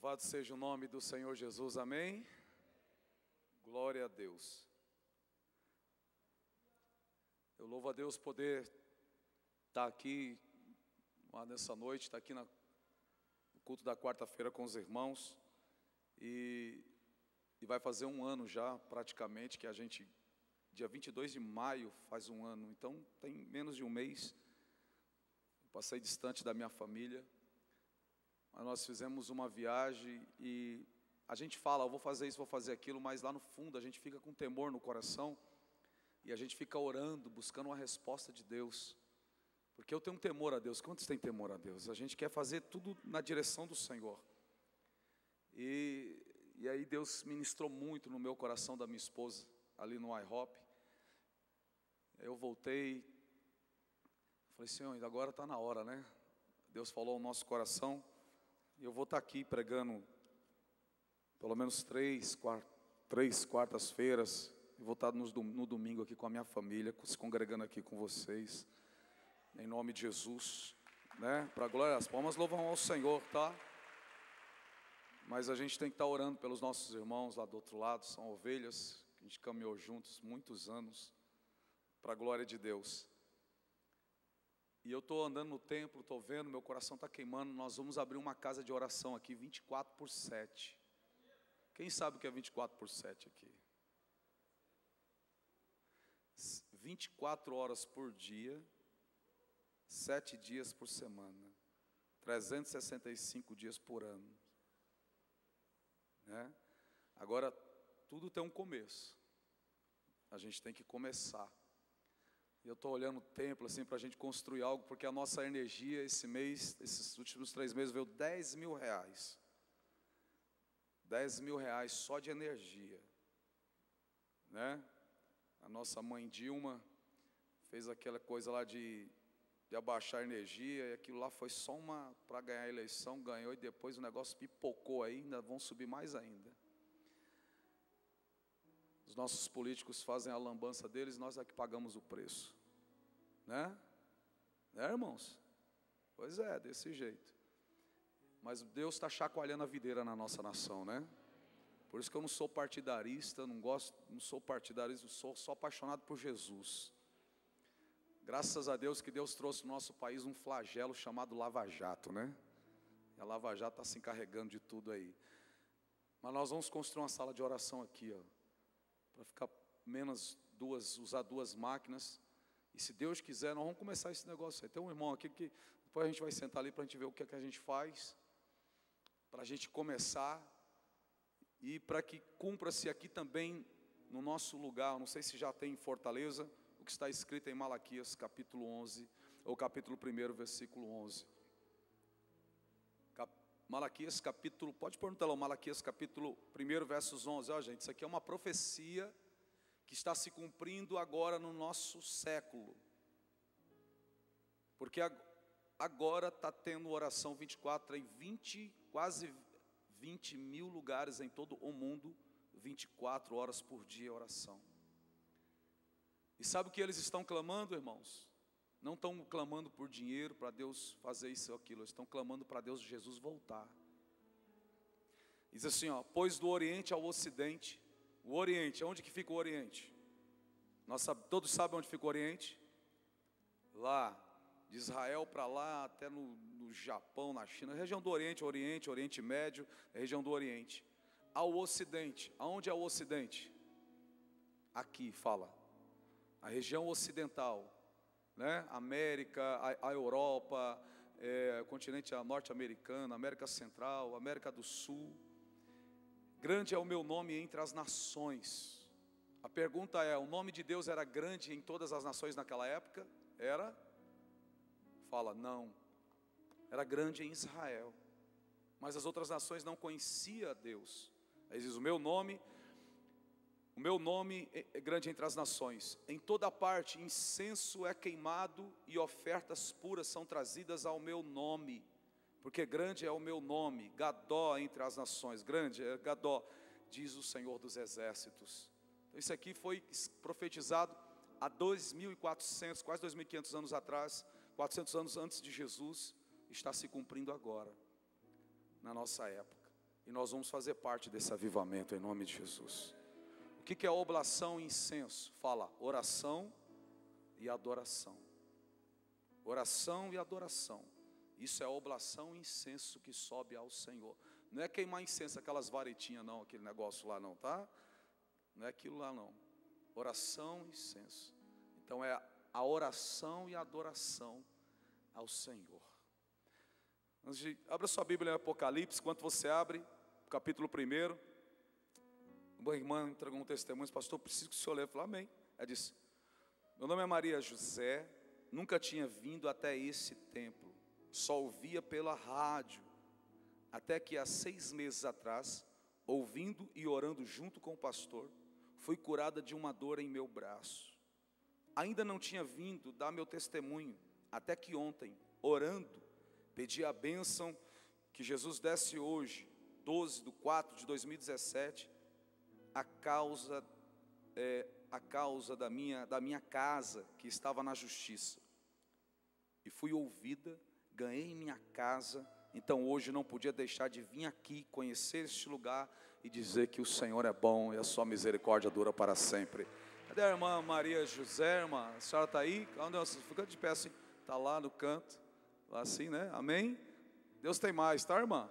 Louvado seja o nome do Senhor Jesus, amém? Glória a Deus. Eu louvo a Deus poder estar aqui nessa noite, estar aqui no culto da quarta-feira com os irmãos. E vai fazer um ano já, praticamente, que a gente, dia 22 de maio, faz um ano. Então, tem menos de um mês. Eu passei distante da minha família. Mas nós fizemos uma viagem e a gente fala, eu vou fazer isso, vou fazer aquilo, mas lá no fundo a gente fica com temor no coração e a gente fica orando, buscando uma resposta de Deus. Porque eu tenho um temor a Deus. Quantos têm temor a Deus? A gente quer fazer tudo na direção do Senhor. E aí Deus ministrou muito no meu coração da minha esposa, ali no IHOP. Eu voltei, falei, Senhor, agora está na hora, né? Deus falou ao nosso coração. E eu vou estar aqui pregando pelo menos três quartas-feiras. E vou estar no domingo aqui com a minha família, se congregando aqui com vocês. Em nome de Jesus, né? Para a glória, as palmas louvam ao Senhor, tá? Mas a gente tem que estar orando pelos nossos irmãos lá do outro lado. São ovelhas que a gente caminhou juntos muitos anos. Para a glória de Deus. E eu estou andando no templo, estou vendo, meu coração está queimando. Nós vamos abrir uma casa de oração aqui, 24/7. Quem sabe o que é 24/7 aqui? 24 horas por dia, 7 dias por semana, 365 dias por ano. Né? Agora, tudo tem um começo. A gente tem que começar. Eu estou olhando o templo assim para a gente construir algo, porque a nossa energia esse mês, esses últimos 3 meses, veio 10 mil reais. 10 mil reais só de energia. Né? A nossa mãe Dilma fez aquela coisa lá de abaixar a energia, e aquilo lá foi só para ganhar a eleição, ganhou, e depois o negócio pipocou ainda, vão subir mais ainda. Os nossos políticos fazem a lambança deles, nós é que pagamos o preço. Né? Né, irmãos? Pois é, desse jeito. Mas Deus está chacoalhando a videira na nossa nação, né? Por isso que eu não sou partidarista, não sou partidarista, sou só apaixonado por Jesus. Graças a Deus que Deus trouxe no nosso país um flagelo chamado Lava Jato, né? E a Lava Jato está se encarregando de tudo aí. Mas nós vamos construir uma sala de oração aqui, ó, para ficar usar 2 máquinas. E se Deus quiser, nós vamos começar esse negócio aí. Tem um irmão aqui que depois a gente vai sentar ali para a gente ver o que é que a gente faz, para a gente começar e para que cumpra-se aqui também no nosso lugar. Não sei se já tem em Fortaleza o que está escrito em Malaquias capítulo 11, ou capítulo 1, versículo 11. Malaquias capítulo, pode pôr no telão, Malaquias capítulo 1, versos 11. Ó, gente, isso aqui é uma profecia que está se cumprindo agora no nosso século. Porque agora está tendo oração 24 em quase 20 mil lugares em todo o mundo, 24 horas por dia oração. E sabe o que eles estão clamando, irmãos? Não estão clamando por dinheiro para Deus fazer isso ou aquilo, eles estão clamando para Deus Jesus voltar. Diz assim, ó, pois do Oriente ao Ocidente. O Oriente, onde que fica o Oriente? Todos sabem onde fica o Oriente? Lá, de Israel para lá, até no Japão, na China, região do Oriente, Oriente Médio, região do Oriente. Ao Ocidente, aonde é o Ocidente? Aqui, fala. A região ocidental, né? América, a Europa, o continente norte-americano, América Central, América do Sul. Grande é o meu nome entre as nações. A pergunta é, o nome de Deus era grande em todas as nações naquela época? Era? Fala, não. Era grande em Israel. Mas as outras nações não conheciam a Deus. Aí diz, o meu nome é grande entre as nações. Em toda parte incenso é queimado e ofertas puras são trazidas ao meu nome. Porque grande é o meu nome, Gadó entre as nações. Grande é Gadó, diz o Senhor dos Exércitos. Então isso aqui foi profetizado há 2.400, quase 2.500 anos atrás, 400 anos antes de Jesus. Está se cumprindo agora, na nossa época. E nós vamos fazer parte desse avivamento em nome de Jesus. O que é oblação e incenso? Fala, oração e adoração. Oração e adoração. Isso é oblação e incenso que sobe ao Senhor. Não é queimar incenso, aquelas varetinhas não, aquele negócio lá não, tá? Não é aquilo lá não. Oração e incenso. Então é a oração e a adoração ao Senhor. Abra sua Bíblia em Apocalipse. Enquanto você abre, capítulo 1. Uma irmã entregou um testemunho. Pastor, preciso que o senhor leia. Eu falei, amém. Ela disse, meu nome é Maria José. Nunca tinha vindo até esse templo. Só ouvia pela rádio. Até que há 6 meses atrás, ouvindo e orando junto com o pastor, fui curada de uma dor em meu braço. Ainda não tinha vindo dar meu testemunho, até que ontem, orando, pedi a bênção que Jesus desse hoje, 12/4/2017, a causa da minha casa, que estava na justiça. E fui ouvida, ganhei minha casa, então hoje não podia deixar de vir aqui, conhecer este lugar e dizer que o Senhor é bom e a sua misericórdia dura para sempre. Cadê a irmã Maria José, irmã? A senhora está aí? Fica de pé assim, está lá no canto, lá assim, né? Amém? Deus tem mais, tá, irmã?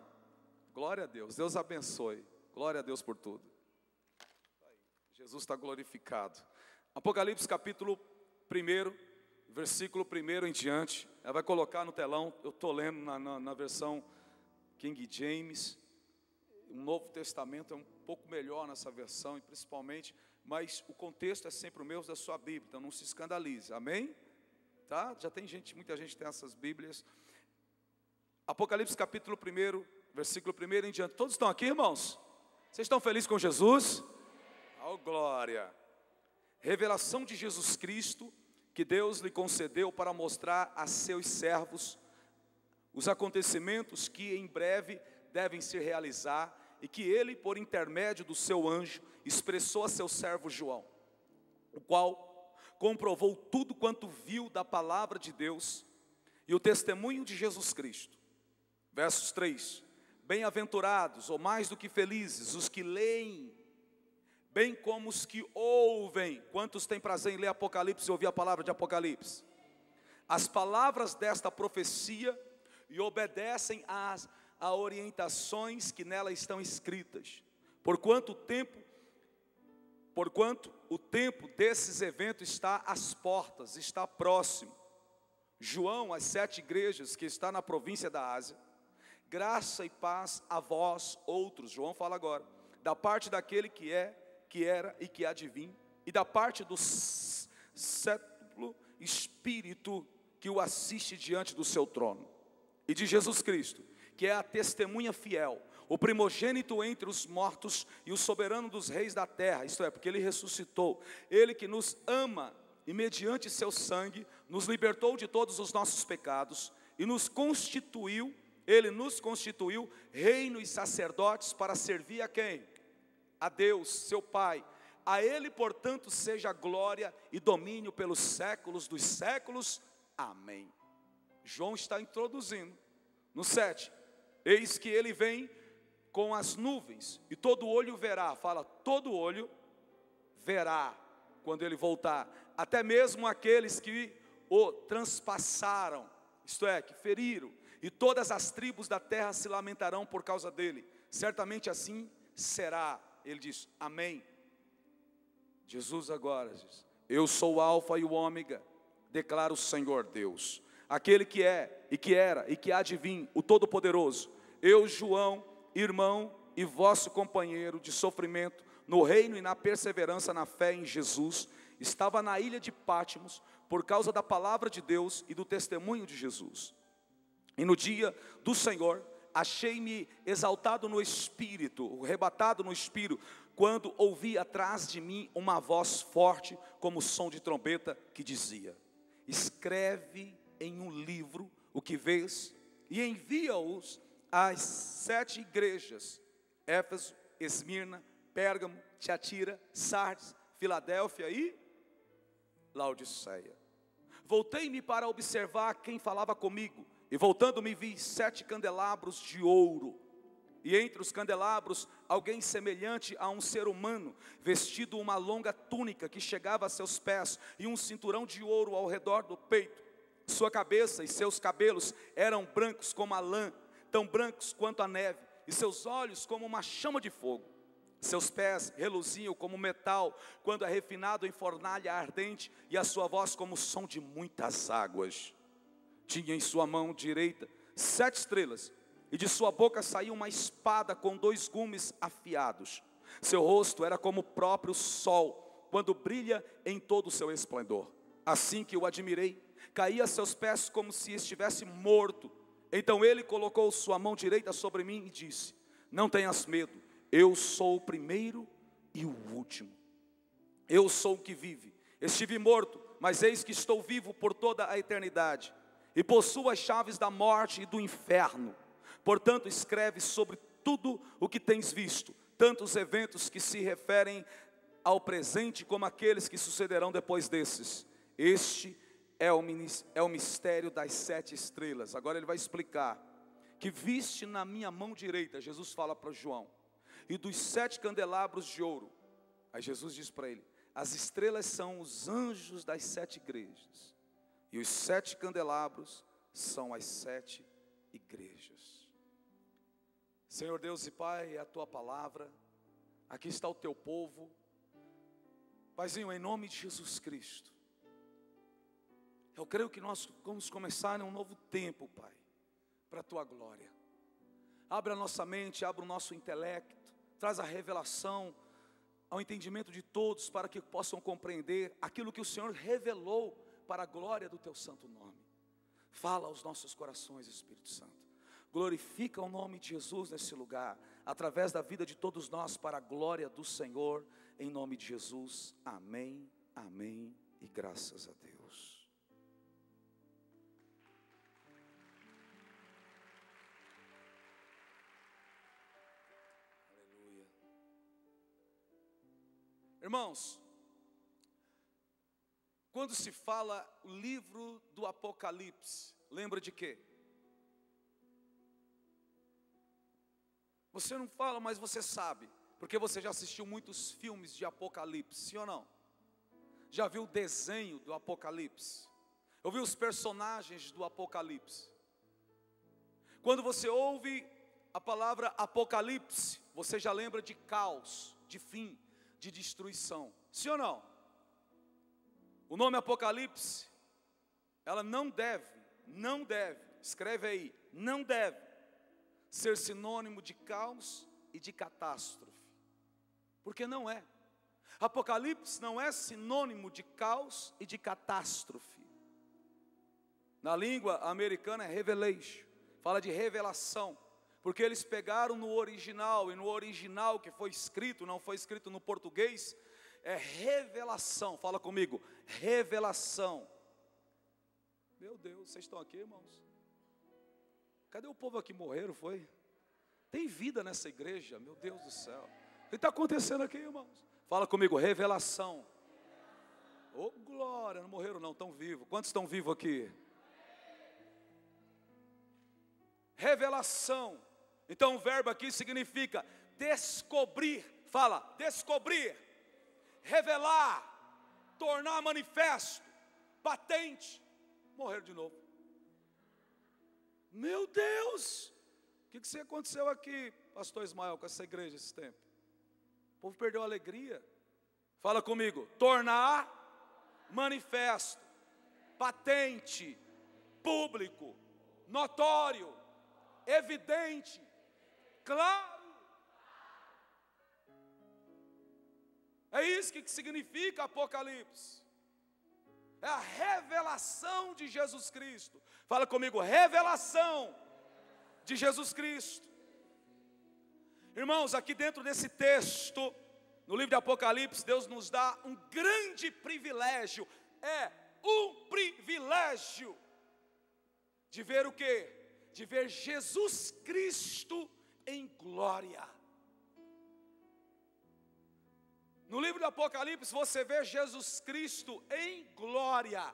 Glória a Deus, Deus abençoe, glória a Deus por tudo. Jesus está glorificado. Apocalipse capítulo 1, versículo 1 em diante. Ela vai colocar no telão. Eu estou lendo na versão King James. O Novo Testamento é um pouco melhor nessa versão, e principalmente, mas o contexto é sempre o mesmo da sua Bíblia, então não se escandalize, amém? Tá? Já tem gente, muita gente tem essas Bíblias. Apocalipse capítulo 1, versículo 1 em diante. Todos estão aqui, irmãos? Vocês estão felizes com Jesus? Oh, glória! Revelação de Jesus Cristo, que Deus lhe concedeu para mostrar a seus servos os acontecimentos que em breve devem se realizar, e que ele, por intermédio do seu anjo, expressou a seu servo João, o qual comprovou tudo quanto viu da palavra de Deus e o testemunho de Jesus Cristo. Versos 3: bem-aventurados, ou mais do que felizes, os que leem, bem como os que ouvem. Quantos têm prazer em ler Apocalipse e ouvir a palavra de Apocalipse? As palavras desta profecia e obedecem às orientações que nela estão escritas. Porquanto o tempo desses eventos está às portas, está próximo. João, às 7 igrejas que está na província da Ásia, graça e paz a vós outros. João fala agora, da parte daquele que é, que era e que há de vir, e da parte do sétimo Espírito que o assiste diante do seu trono, e de Jesus Cristo, que é a testemunha fiel, o primogênito entre os mortos e o soberano dos reis da terra, isto é, porque ele ressuscitou, ele que nos ama e mediante seu sangue nos libertou de todos os nossos pecados e ele nos constituiu reino e sacerdotes para servir a quem? A Deus, seu Pai. A ele, portanto, seja glória e domínio pelos séculos dos séculos. Amém. João está introduzindo no 7. Eis que ele vem com as nuvens, e todo olho verá. Fala, todo olho verá quando ele voltar, até mesmo aqueles que o transpassaram, isto é, que feriram, e todas as tribos da terra se lamentarão por causa dele. Certamente assim será. Ele diz, amém. Jesus agora diz, eu sou o alfa e o ômega, declara o Senhor Deus, aquele que é, e que era, e que há de vir, o Todo-Poderoso. Eu, João, irmão e vosso companheiro de sofrimento, no reino e na perseverança na fé em Jesus, estava na ilha de Pátimos, por causa da palavra de Deus e do testemunho de Jesus. E no dia do Senhor, achei-me exaltado no Espírito, arrebatado no Espírito, quando ouvi atrás de mim uma voz forte, como som de trombeta, que dizia, escreve em um livro o que vês, e envia-os às 7 igrejas, Éfeso, Esmirna, Pérgamo, Tiatira, Sardes, Filadélfia e Laodiceia. Voltei-me para observar quem falava comigo, e voltando-me vi 7 candelabros de ouro, e entre os candelabros, alguém semelhante a um ser humano, vestido uma longa túnica que chegava a seus pés, e um cinturão de ouro ao redor do peito. Sua cabeça e seus cabelos eram brancos como a lã, tão brancos quanto a neve, e seus olhos como uma chama de fogo. Seus pés reluziam como metal, quando é refinado em fornalha ardente, e a sua voz como o som de muitas águas. Tinha em sua mão direita 7 estrelas, e de sua boca saía uma espada com 2 gumes afiados. Seu rosto era como o próprio sol, quando brilha em todo o seu esplendor. Assim que o admirei, caí a seus pés como se estivesse morto. Então ele colocou sua mão direita sobre mim e disse: não tenhas medo, eu sou o primeiro e o último. Eu sou o que vive. Estive morto, mas eis que estou vivo por toda a eternidade, e possuo as chaves da morte e do inferno. Portanto, escreve sobre tudo o que tens visto, tanto os eventos que se referem ao presente, como aqueles que sucederão depois desses. Este é o mistério das 7 estrelas. Agora ele vai explicar que viste na minha mão direita, Jesus fala para João, e dos 7 candelabros de ouro. Aí Jesus diz para ele: as estrelas são os anjos das 7 igrejas, e os 7 candelabros são as 7 igrejas. Senhor Deus e Pai, é a Tua palavra, aqui está o Teu povo. Paizinho, em nome de Jesus Cristo, eu creio que nós vamos começar um novo tempo, Pai, para a Tua glória. Abre a nossa mente, abre o nosso intelecto, traz a revelação ao entendimento de todos, para que possam compreender aquilo que o Senhor revelou para a glória do Teu santo nome. Fala aos nossos corações, Espírito Santo. Glorifica o nome de Jesus nesse lugar, através da vida de todos nós, para a glória do Senhor, em nome de Jesus. Amém, amém e graças a Deus. Aleluia. Irmãos, quando se fala o livro do Apocalipse, lembra de quê? Você não fala, mas você sabe, porque você já assistiu muitos filmes de Apocalipse, sim ou não? Já viu o desenho do Apocalipse? Ouviu os personagens do Apocalipse? Quando você ouve a palavra Apocalipse, você já lembra de caos, de fim, de destruição, sim ou não? O nome Apocalipse, ela não deve, escreve aí, não deve ser sinônimo de caos e de catástrofe, porque não é. Apocalipse não é sinônimo de caos e de catástrofe. Na língua americana é revelation, fala de revelação, porque eles pegaram no original, e no original que foi escrito, não foi escrito no português, é revelação. Fala comigo, revelação. Meu Deus, vocês estão aqui, irmãos? Cadê o povo aqui? Morreram, foi? Tem vida nessa igreja, meu Deus do céu. O que está acontecendo aqui, irmãos? Fala comigo, revelação. Oh, glória, não morreram não, estão vivos. Quantos estão vivos aqui? Revelação. Então o verbo aqui significa descobrir. Fala, descobrir, revelar, tornar manifesto, patente. Morreram de novo. Meu Deus, o que aconteceu aqui, pastor Ismael, com essa igreja esse tempo? O povo perdeu a alegria. Fala comigo, tornar manifesto, patente, público, notório, evidente, claro. É isso que significa Apocalipse. É a revelação de Jesus Cristo. Fala comigo, revelação de Jesus Cristo. Irmãos, aqui dentro desse texto, no livro de Apocalipse, Deus nos dá um grande privilégio. É um privilégio de ver o quê? De ver Jesus Cristo em glória. No livro do Apocalipse você vê Jesus Cristo em glória.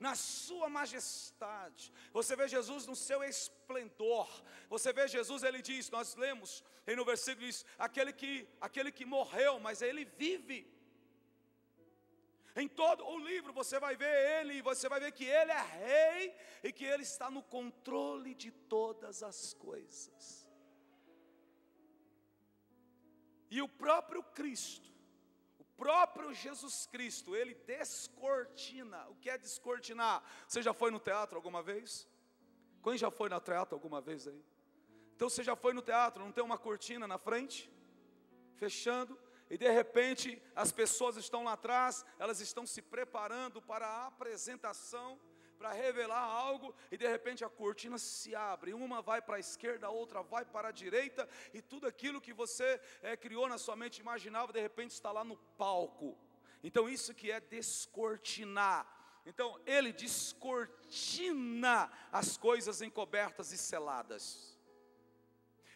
na sua majestade. Você vê Jesus no seu esplendor. Você vê Jesus, ele diz, nós lemos, e no versículo diz, aquele que morreu, mas ele vive. Em todo o livro você vai ver ele, você vai ver que ele é rei e que ele está no controle de todas as coisas. E o próprio Cristo, o próprio Jesus Cristo, ele descortina. O que é descortinar? Você já foi no teatro alguma vez? Quem já foi no teatro alguma vez aí? Então você já foi no teatro, não tem uma cortina na frente, fechando? E de repente as pessoas estão lá atrás, elas estão se preparando para a apresentação, para revelar algo, e de repente a cortina se abre, uma vai para a esquerda, a outra vai para a direita, e tudo aquilo que você criou na sua mente, imaginava, de repente está lá no palco. Então isso que é descortinar. Então ele descortina as coisas encobertas e seladas.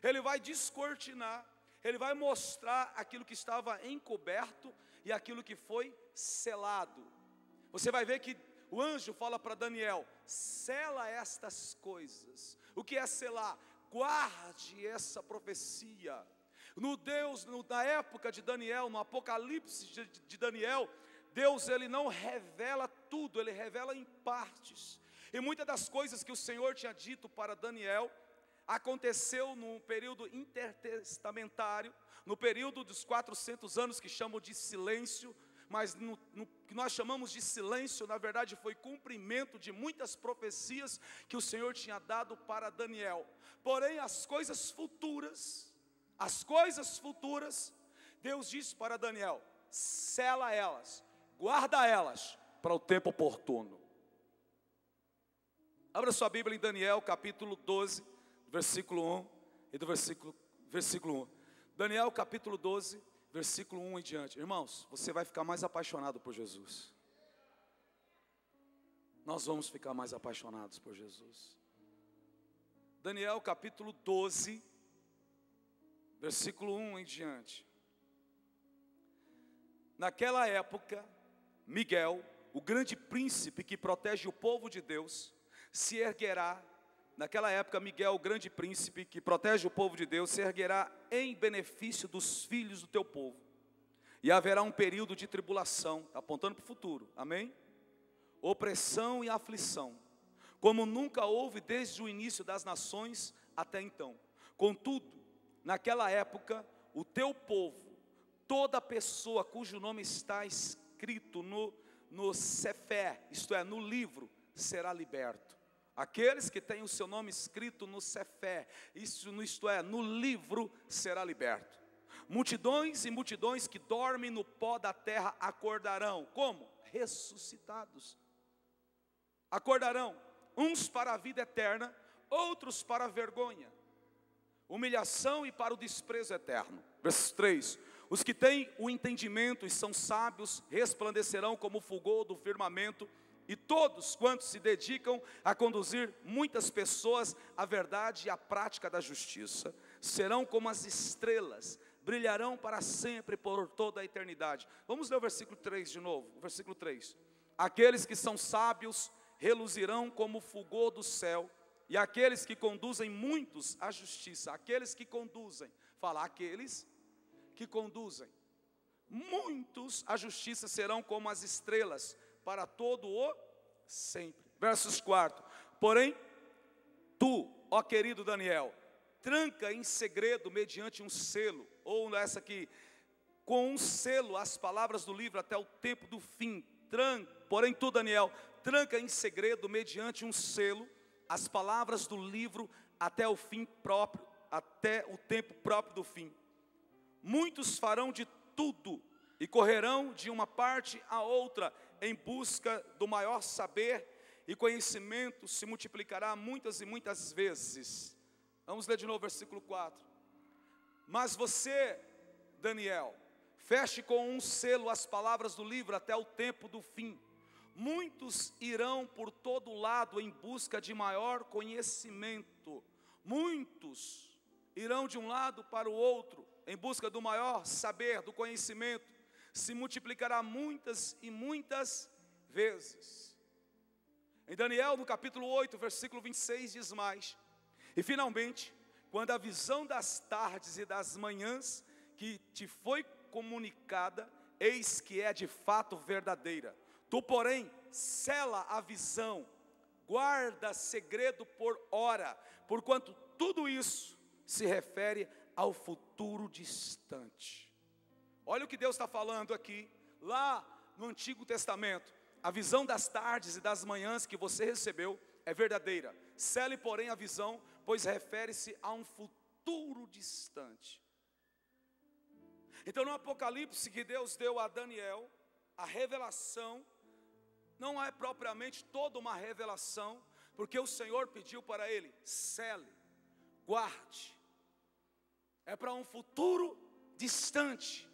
Ele vai descortinar. Ele vai mostrar aquilo que estava encoberto e aquilo que foi selado. Você vai ver que o anjo fala para Daniel, sela estas coisas. O que é selar? Guarde essa profecia. Na época de Daniel, no Apocalipse de Daniel, Deus ele não revela tudo, ele revela em partes. E muitas das coisas que o Senhor tinha dito para Daniel, aconteceu no período intertestamentário, no período dos 400 anos que chamam de silêncio, mas no que nós chamamos de silêncio, na verdade foi cumprimento de muitas profecias que o Senhor tinha dado para Daniel. Porém as coisas futuras, Deus disse para Daniel, sela elas, guarda elas para o tempo oportuno. Abra sua Bíblia em Daniel capítulo 12, versículo 1 e do versículo 1. Daniel capítulo 12, versículo 1 em diante. Irmãos, você vai ficar mais apaixonado por Jesus. Nós vamos ficar mais apaixonados por Jesus. Daniel capítulo 12, versículo 1 em diante. Naquela época, Miguel, o grande príncipe que protege o povo de Deus, se erguerá. Naquela época, Miguel, o grande príncipe que protege o povo de Deus, se erguerá em benefício dos filhos do teu povo. E haverá um período de tribulação, apontando para o futuro, amém? Opressão e aflição, como nunca houve desde o início das nações até então. Contudo, naquela época, o teu povo, toda pessoa cujo nome está escrito no Sefer, isto é, no livro, será liberto. Aqueles que têm o seu nome escrito no Sefer, isto é, no livro, será liberto. Multidões e multidões que dormem no pó da terra acordarão. Como? Ressuscitados. Acordarão, uns para a vida eterna, outros para a vergonha, humilhação e para o desprezo eterno. Verso 3. Os que têm o entendimento e são sábios resplandecerão como o fulgor do firmamento, e todos quantos se dedicam a conduzir muitas pessoas à verdade e à prática da justiça, serão como as estrelas, brilharão para sempre por toda a eternidade. Vamos ler o versículo 3 de novo, o versículo 3. Aqueles que são sábios reluzirão como o fulgor do céu, e aqueles que conduzem muitos à justiça, aqueles que conduzem, fala, aqueles que conduzem muitos à justiça serão como as estrelas, para todo o sempre. Versos 4. Porém, tu, ó querido Daniel, tranca em segredo mediante um selo, ou essa aqui, com um selo as palavras do livro até o tempo do fim. Porém tu, Daniel, tranca em segredo mediante um selo as palavras do livro até o fim próprio, até o tempo próprio do fim. Muitos farão de tudo e correrão de uma parte a outra em busca do maior saber, e conhecimento se multiplicará muitas e muitas vezes. Vamos ler de novo o versículo 4. Mas você, Daniel, feche com um selo as palavras do livro até o tempo do fim. Muitos irão por todo lado em busca de maior conhecimento. Muitos irão de um lado para o outro em busca do maior saber, do conhecimento. Se multiplicará muitas e muitas vezes. Em Daniel, no capítulo 8, versículo 26, diz mais: e finalmente, quando a visão das tardes e das manhãs que te foi comunicada, eis que é de fato verdadeira. Tu, porém, sela a visão, guarda segredo por hora, porquanto tudo isso se refere ao futuro distante. Olha o que Deus está falando aqui, lá no Antigo Testamento. A visão das tardes e das manhãs que você recebeu é verdadeira. Cele, porém, a visão, pois refere-se a um futuro distante. Então, no Apocalipse que Deus deu a Daniel, a revelação não é propriamente toda uma revelação, porque o Senhor pediu para ele: cele, guarde. É para um futuro distante.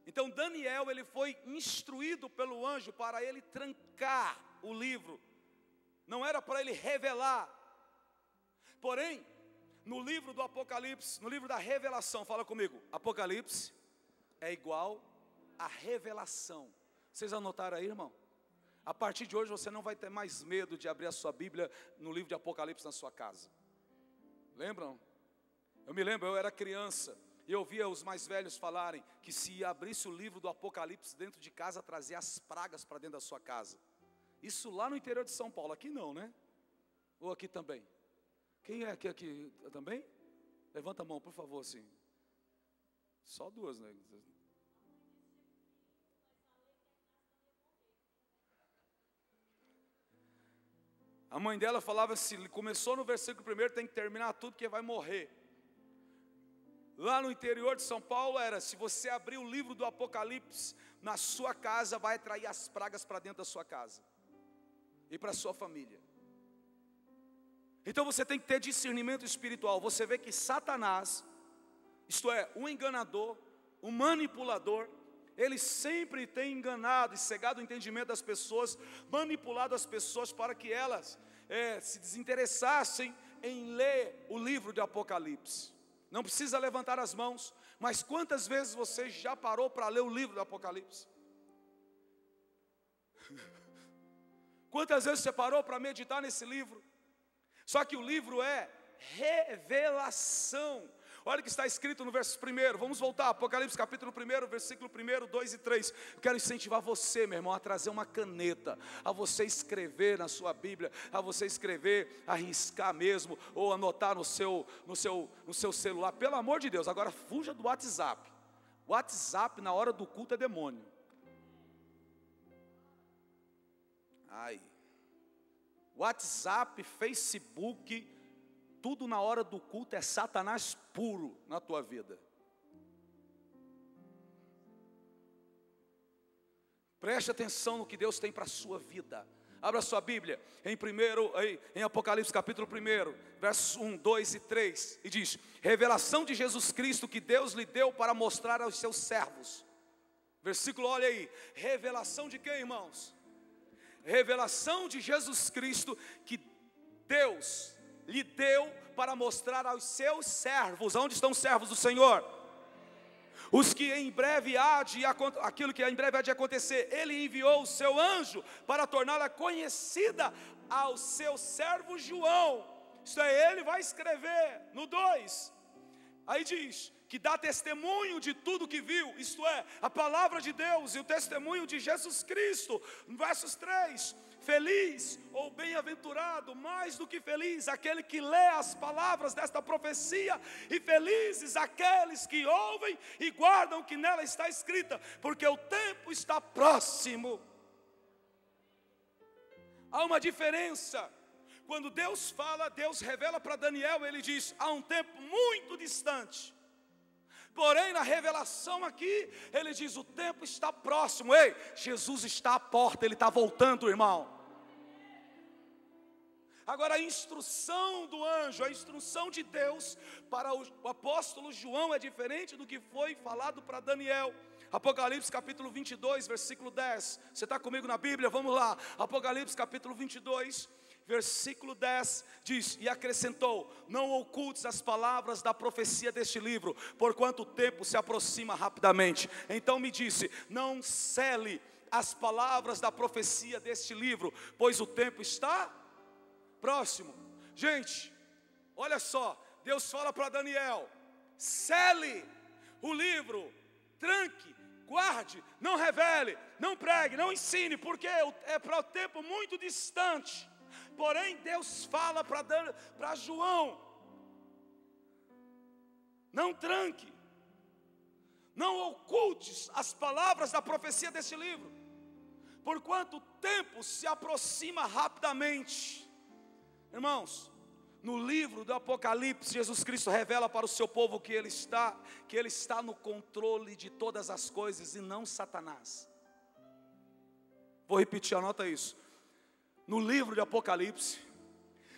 Então Daniel, ele foi instruído pelo anjo para ele trancar o livro. Não era para ele revelar. Porém, no livro do Apocalipse, no livro da revelação, fala comigo, Apocalipse é igual a revelação. Vocês anotaram aí, irmão? A partir de hoje você não vai ter mais medo de abrir a sua Bíblia no livro de Apocalipse na sua casa. Lembram? Eu me lembro, eu era criança e eu ouvia os mais velhos falarem que se abrisse o livro do Apocalipse dentro de casa, trazia as pragas para dentro da sua casa. Isso lá no interior de São Paulo, aqui não, né? Ou aqui também? Quem é aqui também? Levanta a mão, por favor, assim. Só duas, né? A mãe dela falava assim, começou no versículo 1, tem que terminar tudo, porque vai morrer. Lá no interior de São Paulo era, se você abrir o livro do Apocalipse na sua casa, vai atrair as pragas para dentro da sua casa e para a sua família. Então você tem que ter discernimento espiritual. Você vê que Satanás, isto é, um enganador, um manipulador, ele sempre tem enganado e cegado o entendimento das pessoas, manipulado as pessoas para que elas se desinteressassem em ler o livro de Apocalipse. Não precisa levantar as mãos, mas quantas vezes você já parou para ler o livro do Apocalipse? Quantas vezes você parou para meditar nesse livro? Só que o livro é revelação. Olha o que está escrito no verso 1, vamos voltar, Apocalipse capítulo 1, versículo 1, 2 e 3. Eu quero incentivar você, meu irmão, a trazer uma caneta, a você escrever na sua Bíblia, a você escrever, arriscar mesmo, ou anotar no seu celular, pelo amor de Deus. Agora fuja do WhatsApp. WhatsApp na hora do culto é demônio. WhatsApp, Facebook, tudo na hora do culto é Satanás puro na tua vida. Preste atenção no que Deus tem para a sua vida. Abra sua Bíblia em Apocalipse capítulo 1, versos 1, 2 e 3. E diz: revelação de Jesus Cristo que Deus lhe deu para mostrar aos seus servos. Versículo, olha aí. Revelação de quem, irmãos? Revelação de Jesus Cristo que Deus lhe deu para mostrar aos seus servos. Onde estão os servos do Senhor? Os que em breve aquilo que em breve há de acontecer. Ele enviou o seu anjo para torná-la conhecida ao seu servo João. Isso é, ele vai escrever no 2. Aí diz que dá testemunho de tudo que viu, isto é, a palavra de Deus e o testemunho de Jesus Cristo. No versos 3, feliz ou bem-aventurado, mais do que feliz, aquele que lê as palavras desta profecia, e felizes aqueles que ouvem e guardam o que nela está escrita, porque o tempo está próximo. Há uma diferença. Quando Deus fala, Deus revela para Daniel, ele diz, há um tempo muito distante. Porém, na revelação aqui, ele diz, o tempo está próximo. Ei, Jesus está à porta, ele está voltando, irmão. Agora a instrução do anjo, a instrução de Deus para o apóstolo João é diferente do que foi falado para Daniel. Apocalipse capítulo 22, versículo 10. Você está comigo na Bíblia? Vamos lá. Apocalipse capítulo 22, versículo 10 diz, e acrescentou, não ocultes as palavras da profecia deste livro, porquanto o tempo se aproxima rapidamente. Então me disse, não cele as palavras da profecia deste livro, pois o tempo está próximo. Gente, olha só, Deus fala para Daniel: sele o livro, tranque, guarde, não revele, não pregue, não ensine, porque é para o tempo muito distante. Porém, Deus fala para João: não tranque, não ocultes as palavras da profecia deste livro, porquanto o tempo se aproxima rapidamente. Irmãos, no livro do Apocalipse, Jesus Cristo revela para o seu povo que Ele está no controle de todas as coisas e não Satanás. Vou repetir, anota isso. No livro de Apocalipse,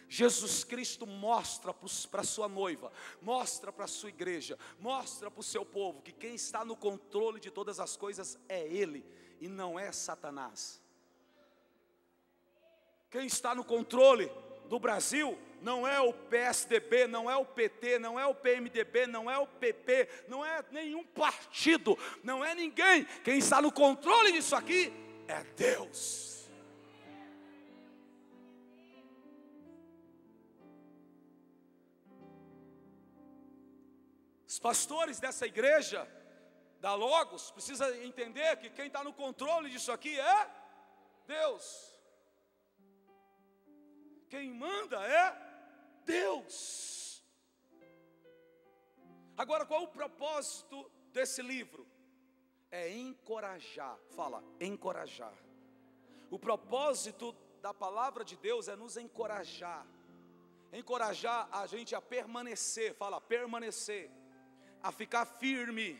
Jesus Cristo mostra para a sua noiva, mostra para a sua igreja, mostra para o seu povo que quem está no controle de todas as coisas é Ele e não é Satanás. Quem está no controle do Brasil não é o PSDB, não é o PT, não é o PMDB, não é o PP, não é nenhum partido, não é ninguém. Quem está no controle disso aqui é Deus. Os pastores dessa igreja, da Logos, precisam entender que quem está no controle disso aqui é Deus. Quem manda é Deus. Agora, qual o propósito desse livro? É encorajar. Fala, encorajar. O propósito da palavra de Deus é nos encorajar. Encorajar a gente a permanecer. Fala, permanecer. A ficar firmes,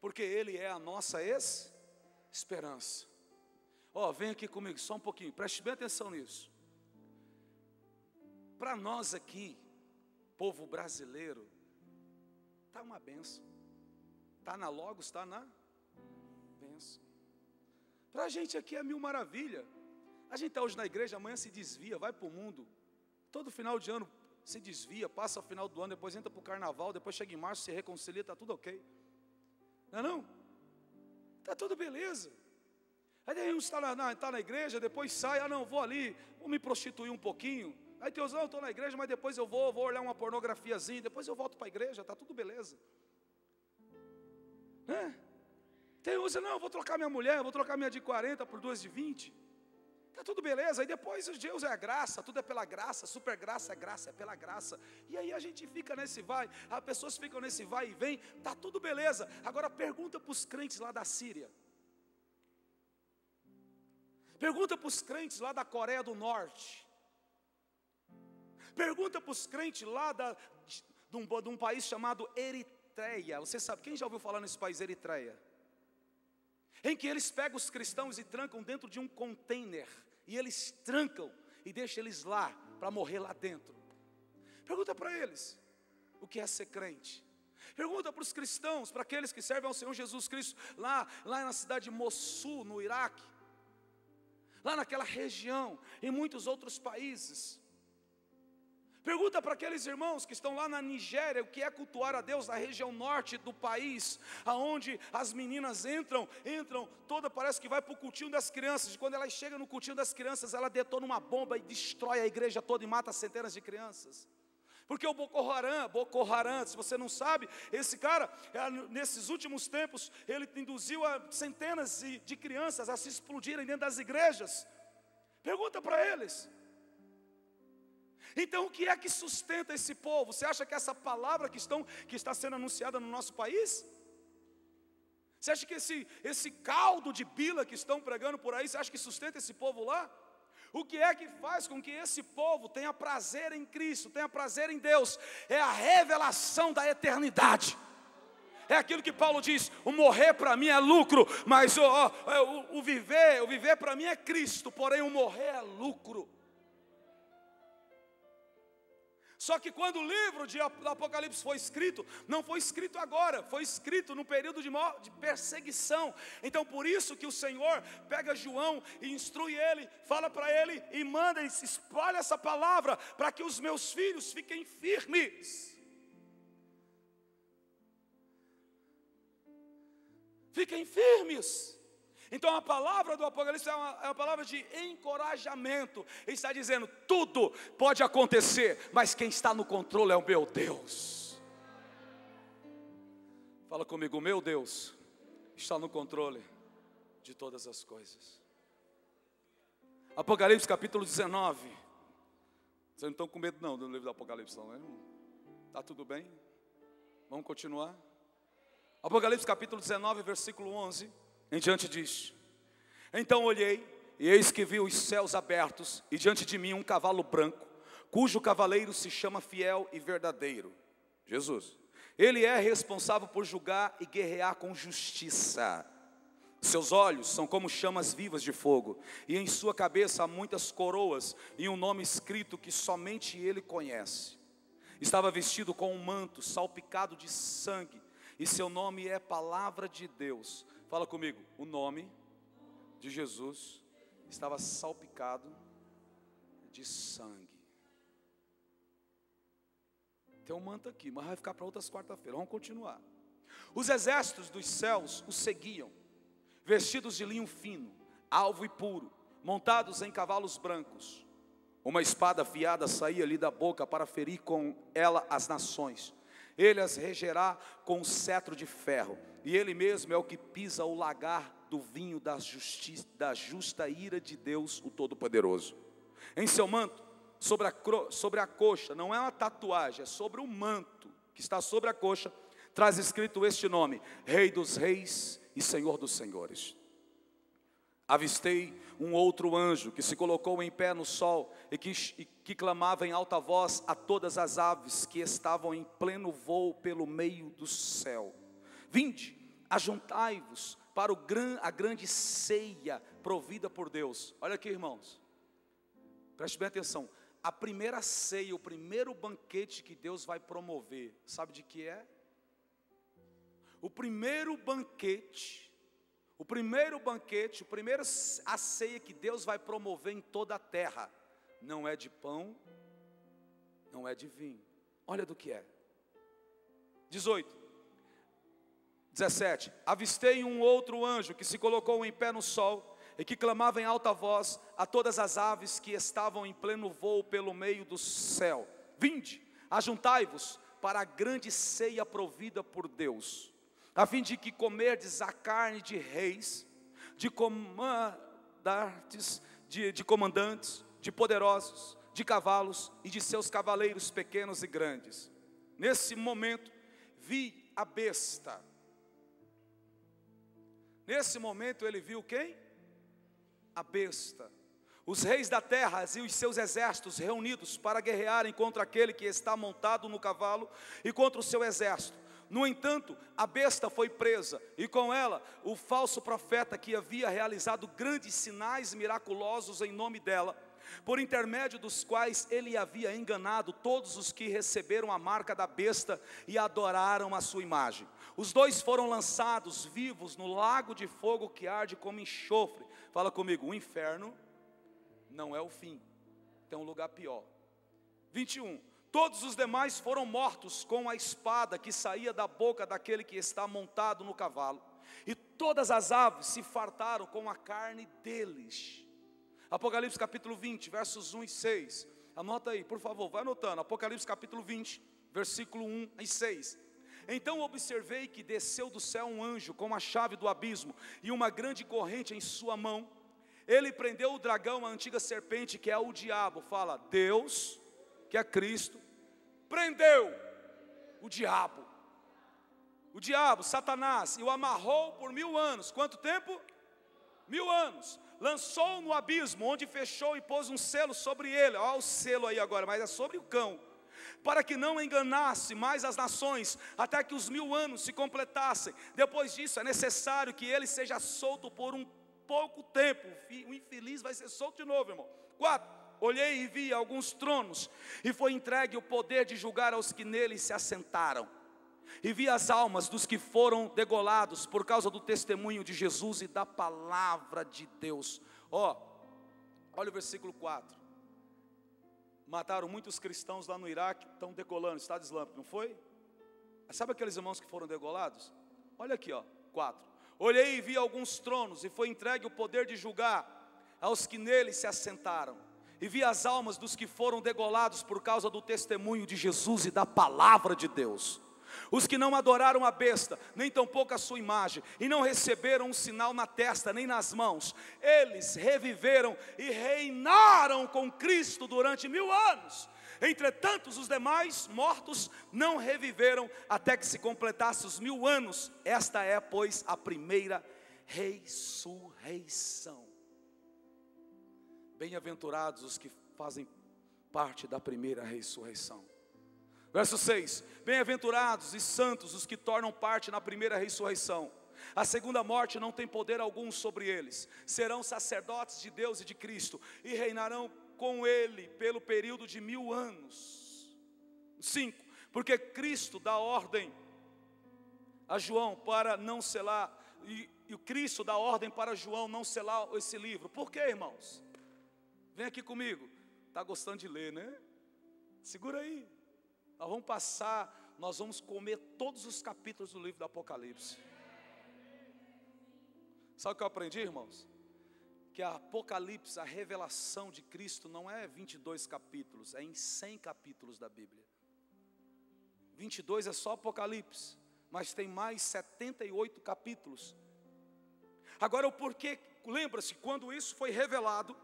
porque Ele é a nossa esperança. Vem aqui comigo só um pouquinho, preste bem atenção nisso. Para nós aqui, povo brasileiro, está uma benção. Está na Logos, está na benção. Para a gente aqui é mil maravilha. A gente está hoje na igreja, amanhã se desvia, vai para o mundo. Todo final de ano se desvia, passa o final do ano, depois entra para o carnaval, depois chega em março, se reconcilia, está tudo ok. Não é não? Está tudo beleza. Aí uns está na igreja, depois sai, não, vou ali, vou me prostituir um pouquinho. Aí tem uns, não, estou na igreja, mas depois eu vou olhar uma pornografiazinha, depois eu volto para a igreja, está tudo beleza. Tem uns, não, vou trocar minha mulher, vou trocar minha de 40 por 2 de 20. Está tudo beleza, aí depois Deus é a graça, tudo é pela graça, super graça, é pela graça. E aí a gente fica nesse vai, as pessoas ficam nesse vai e vem, está tudo beleza. Agora pergunta para os crentes lá da Síria. Pergunta para os crentes lá da Coreia do Norte. Pergunta para os crentes lá de um país chamado Eritreia. Você sabe, quem já ouviu falar nesse país, Eritreia? Em que eles pegam os cristãos e trancam dentro de um container. E eles trancam e deixam eles lá, para morrer lá dentro. Pergunta para eles, o que é ser crente? Pergunta para os cristãos, para aqueles que servem ao Senhor Jesus Cristo, lá na cidade de Mossul, no Iraque. Lá naquela região, em muitos outros países. Pergunta para aqueles irmãos que estão lá na Nigéria, o que é cultuar a Deus, na região norte do país, aonde as meninas entram toda, parece que vai para o cultinho das crianças, e quando elas chegam no cultinho das crianças, ela detona uma bomba e destrói a igreja toda e mata centenas de crianças. Porque o Boko Haram, se você não sabe, esse cara, nesses últimos tempos, ele induziu a centenas de crianças a se explodirem dentro das igrejas. Pergunta para eles. Então o que é que sustenta esse povo? Você acha que essa palavra que está sendo anunciada no nosso país? Você acha que esse caldo de bila que estão pregando por aí, você acha que sustenta esse povo lá? O que é que faz com que esse povo tenha prazer em Cristo, tenha prazer em Deus? É a revelação da eternidade. É aquilo que Paulo diz, o morrer para mim é lucro, mas o viver para mim é Cristo, porém o morrer é lucro. Só que quando o livro do Apocalipse foi escrito, não foi escrito agora, foi escrito no período de perseguição. Então por isso que o Senhor pega João e instrui ele, fala para ele e manda e espalha essa palavra para que os meus filhos fiquem firmes. Fiquem firmes. Então a palavra do Apocalipse é uma palavra de encorajamento. Ele está dizendo, tudo pode acontecer, mas quem está no controle é o meu Deus. Fala comigo, meu Deus está no controle de todas as coisas. Apocalipse capítulo 19. Vocês não estão com medo não do livro do Apocalipse não, né? Está tudo bem? Vamos continuar? Apocalipse capítulo 19, versículo 11. Em diante diz: então olhei, e eis que vi os céus abertos, e diante de mim um cavalo branco, cujo cavaleiro se chama Fiel e Verdadeiro, Jesus. Ele é responsável por julgar e guerrear com justiça. Seus olhos são como chamas vivas de fogo, e em sua cabeça há muitas coroas, e um nome escrito que somente ele conhece. Estava vestido com um manto salpicado de sangue, e seu nome é Palavra de Deus. Fala comigo, o nome de Jesus estava salpicado de sangue. Tem um manto aqui, mas vai ficar para outras quarta-feiras. Vamos continuar. Os exércitos dos céus o seguiam, vestidos de linho fino, alvo e puro, montados em cavalos brancos. Uma espada afiada saía-lhe da boca para ferir com ela as nações. Ele as regerá com um cetro de ferro, e ele mesmo é o que pisa o lagar do vinho da justa ira de Deus, o Todo-Poderoso. Em seu manto, sobre a coxa, não é uma tatuagem, é sobre o manto que está sobre a coxa, traz escrito este nome: Rei dos Reis e Senhor dos Senhores. Avistei um outro anjo que se colocou em pé no sol e que clamava em alta voz a todas as aves que estavam em pleno voo pelo meio do céu: vinde, ajuntai-vos para a grande ceia provida por Deus. Olha aqui, irmãos, preste bem atenção. A primeira ceia, o primeiro banquete que Deus vai promover, sabe de que é? O primeiro banquete, a ceia que Deus vai promover em toda a terra, não é de pão, não é de vinho. Olha do que é. 17. Avistei um outro anjo que se colocou em pé no sol e que clamava em alta voz a todas as aves que estavam em pleno voo pelo meio do céu: vinde, ajuntai-vos para a grande ceia provida por Deus, a fim de que comerdes a carne de reis, de comandantes, de poderosos, de cavalos e de seus cavaleiros pequenos e grandes. Nesse momento vi a besta. Nesse momento ele viu quem? A besta. Os reis da terra e os seus exércitos reunidos para guerrearem contra aquele que está montado no cavalo e contra o seu exército. No entanto, a besta foi presa, e com ela o falso profeta que havia realizado grandes sinais miraculosos em nome dela, por intermédio dos quais ele havia enganado todos os que receberam a marca da besta e adoraram a sua imagem. Os dois foram lançados vivos no lago de fogo que arde como enxofre. Fala comigo, o inferno não é o fim, tem um lugar pior. 21. Todos os demais foram mortos com a espada que saía da boca daquele que está montado no cavalo, e todas as aves se fartaram com a carne deles. Apocalipse capítulo 20, versos 1 e 6. Anota aí, por favor, vai anotando. Apocalipse capítulo 20, versículo 1 e 6. Então observei que desceu do céu um anjo com a chave do abismo e uma grande corrente em sua mão. Ele prendeu o dragão, a antiga serpente, que é o diabo. Fala, Deus, que é Cristo, prendeu o diabo, Satanás, e o amarrou por 1000 anos. Quanto tempo? 1000 anos. Lançou no abismo, onde fechou e pôs um selo sobre ele. Olha o selo aí agora, mas é sobre o cão, para que não enganasse mais as nações, até que os 1000 anos se completassem. Depois disso é necessário que ele seja solto por um pouco tempo. O infeliz vai ser solto de novo, irmão. 4. Olhei e vi alguns tronos, e foi entregue o poder de julgar aos que neles se assentaram. E vi as almas dos que foram degolados por causa do testemunho de Jesus e da palavra de Deus. Olha o versículo 4. Mataram muitos cristãos lá no Iraque, estão degolando, Estado Islâmico, não foi? Sabe aqueles irmãos que foram degolados? Olha aqui, 4. Olhei e vi alguns tronos, e foi entregue o poder de julgar aos que neles se assentaram. E vi as almas dos que foram degolados por causa do testemunho de Jesus e da palavra de Deus. Os que não adoraram a besta, nem tampouco a sua imagem, e não receberam um sinal na testa, nem nas mãos, eles reviveram e reinaram com Cristo durante 1000 anos. Entretanto, os demais mortos não reviveram até que se completasse os 1000 anos. Esta é, pois, a primeira ressurreição. Bem-aventurados os que fazem parte da primeira ressurreição. Verso 6: bem-aventurados e santos os que tornam parte na primeira ressurreição. A segunda morte não tem poder algum sobre eles. Serão sacerdotes de Deus e de Cristo, e reinarão com Ele pelo período de 1000 anos. 5: porque Cristo dá ordem a João para não selar, e o Cristo dá ordem para João não selar esse livro. Por quê, irmãos? Vem aqui comigo. Está gostando de ler, né? Segura aí. Nós vamos passar, nós vamos comer todos os capítulos do livro do Apocalipse. Sabe o que eu aprendi, irmãos? Que a Apocalipse, a revelação de Cristo, não é 22 capítulos, é em 100 capítulos da Bíblia. 22 é só Apocalipse, mas tem mais 78 capítulos. Agora o porquê, lembra-se, quando isso foi revelado,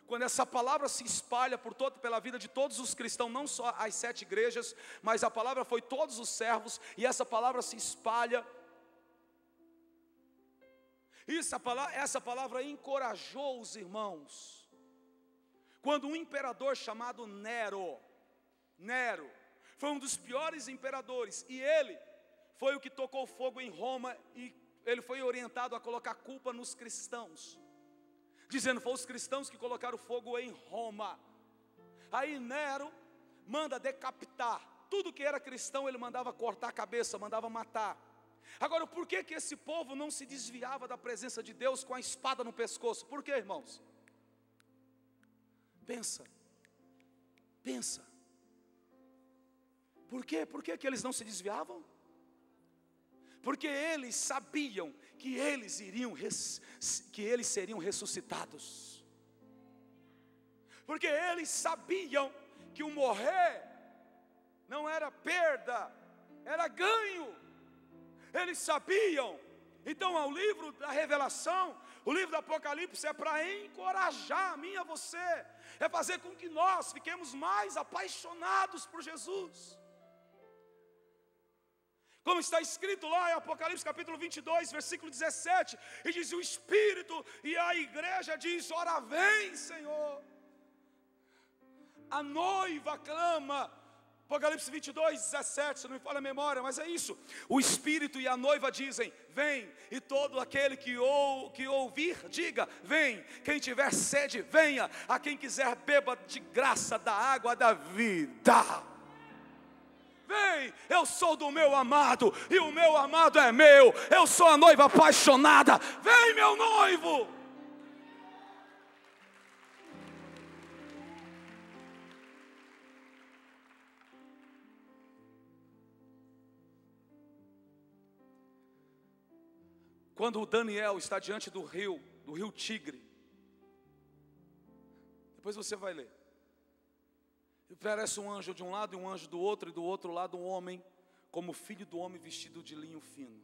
quando essa palavra se espalha pela vida de todos os cristãos, não só as 7 igrejas, mas a palavra foi todos os servos, e essa palavra se espalha. Essa palavra encorajou os irmãos. Quando um imperador chamado Nero foi um dos piores imperadores, e ele foi o que tocou fogo em Roma, e ele foi orientado a colocar culpa nos cristãos, dizendo: foi os cristãos que colocaram fogo em Roma. Aí Nero manda decapitar tudo que era cristão, ele mandava cortar a cabeça, mandava matar. Agora, por que esse povo não se desviava da presença de Deus com a espada no pescoço? Por quê, irmãos? Pensa. Por quê? Por que eles não se desviavam? Porque eles sabiam que eles seriam ressuscitados. Porque eles sabiam que o morrer não era perda, era ganho. Eles sabiam. Então, o livro da revelação, o livro do Apocalipse, é para encorajar a mim e a você, é fazer com que nós fiquemos mais apaixonados por Jesus. Como está escrito lá em Apocalipse capítulo 22, versículo 17, e diz: o Espírito e a igreja diz: ora vem, Senhor. A noiva clama. Apocalipse 22, 17, se não me falha a memória, mas é isso. O Espírito e a noiva dizem: vem. E todo aquele que ouvir, diga: vem. Quem tiver sede, venha. A quem quiser, beba de graça da água da vida. Vem, eu sou do meu amado, e o meu amado é meu. Eu sou a noiva apaixonada. Vem, meu noivo. Quando o Daniel está diante do rio Tigre, depois você vai ler, aparece um anjo de um lado e um anjo do outro, e do outro lado um homem, como filho do homem vestido de linho fino.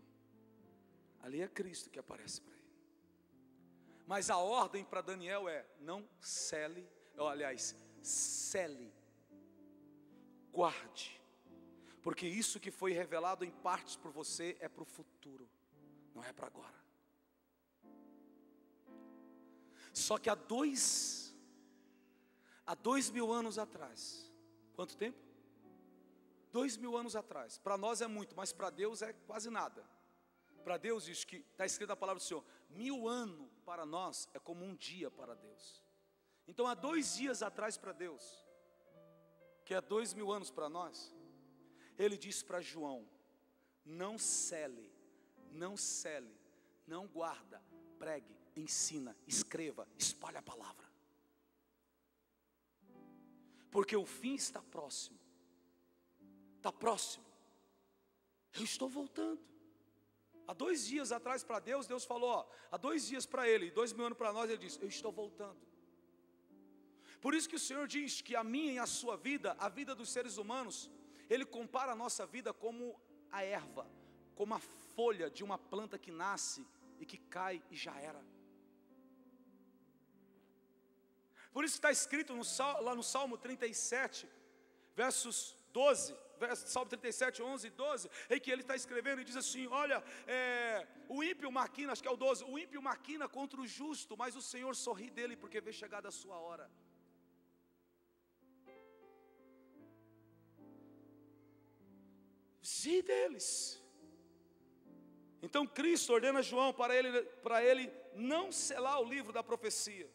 Ali é Cristo que aparece para ele. Mas a ordem para Daniel é: não cele, cele, guarde, porque isso que foi revelado em partes por você é para o futuro, não é para agora. Só que há 2000 anos atrás, quanto tempo? 2000 anos atrás. Para nós é muito, mas para Deus é quase nada. Para Deus, diz que está escrito na palavra do Senhor: 1000 anos para nós é como um dia para Deus. Então há 2 dias atrás para Deus, que é 2000 anos para nós, Ele disse para João: não cele, não guarda, pregue, ensina, escreva, espalhe a palavra. Porque o fim está próximo. Está próximo. Eu estou voltando. Há 2 dias atrás para Deus, Deus falou, ó, há 2 dias para Ele, e 2.000 anos para nós, Ele diz, eu estou voltando. Por isso que o Senhor diz que a minha e a sua vida, a vida dos seres humanos, Ele compara a nossa vida como a erva, como a folha de uma planta que nasce e que cai e já era. Por isso que está escrito lá no Salmo 37, versos 12, Salmo 37, 11 e 12, em que ele está escrevendo e diz assim, olha, o ímpio maquina, acho que é o 12, o ímpio maquina contra o justo, mas o Senhor sorri dele porque vê chegada a sua hora. Sim deles. Então Cristo ordena João para ele não selar o livro da profecia.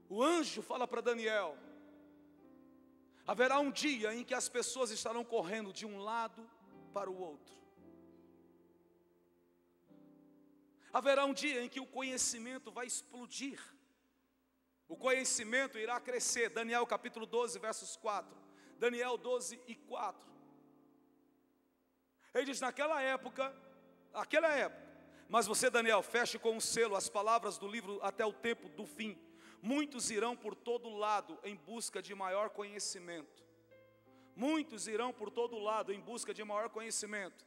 O anjo fala para Daniel, haverá um dia em que as pessoas estarão correndo de um lado para o outro. Haverá um dia em que o conhecimento vai explodir. O conhecimento irá crescer. Daniel capítulo 12, versos 4. Daniel 12 e 4. Ele diz, naquela época, mas você, Daniel, feche com um selo as palavras do livro até o tempo do fim. Muitos irão por todo lado em busca de maior conhecimento. Muitos irão por todo lado em busca de maior conhecimento.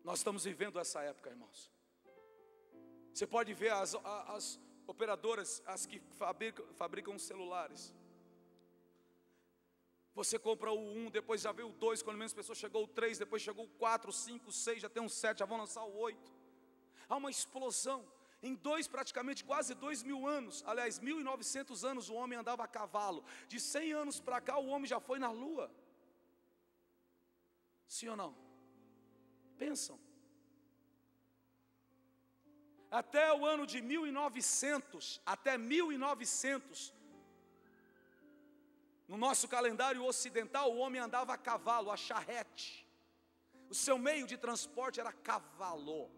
Nós estamos vivendo essa época, irmãos. Você pode ver as operadoras, as que fabricam celulares. Você compra o 1, depois já veio o 2, quando menos pessoas chegou o 3, depois chegou o 4, 5, 6, já tem um 7, já vão lançar o 8. Há uma explosão. Em praticamente quase 2.000 anos, aliás, 1.900 anos o homem andava a cavalo. De 100 anos para cá o homem já foi na lua. Sim ou não? Pensam. Até o ano de 1900, no nosso calendário ocidental, o homem andava a cavalo, a charrete. O seu meio de transporte era cavalo.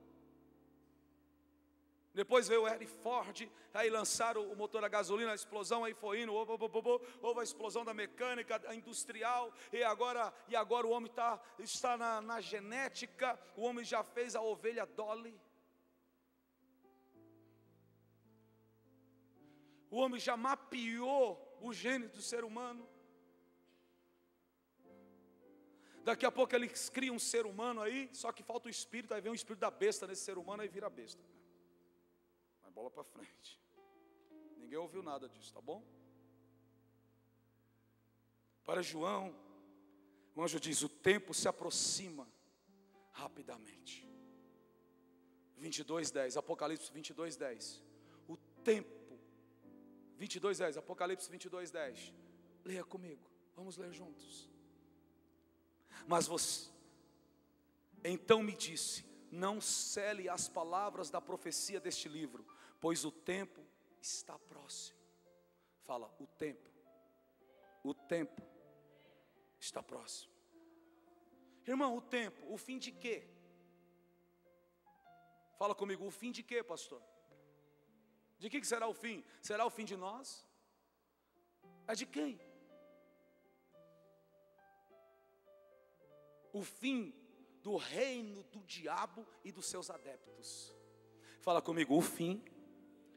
Depois veio o Henry Ford, aí lançaram o motor a gasolina, a explosão, aí foi indo, houve a explosão da mecânica, a industrial, e agora o homem está na genética, o homem já fez a ovelha Dolly. O homem já mapeou o gene do ser humano. Daqui a pouco eles criam um ser humano aí, só que falta o espírito, aí vem o espírito da besta nesse ser humano, aí vira besta. Bola para frente. Ninguém ouviu nada disso, tá bom? Para João, o anjo diz, o tempo se aproxima rapidamente. 22:10, Apocalipse 22:10. O tempo, 22:10, Apocalipse 22:10. Leia comigo, vamos ler juntos. Mas você, então me disse, não cele as palavras da profecia deste livro, pois o tempo está próximo. Fala, o tempo está próximo. Irmão, o tempo, o fim de quê? Fala comigo, o fim de quê, pastor? De que será o fim? Será o fim de nós? É de quem? O fim do reino do diabo e dos seus adeptos. Fala comigo, o fim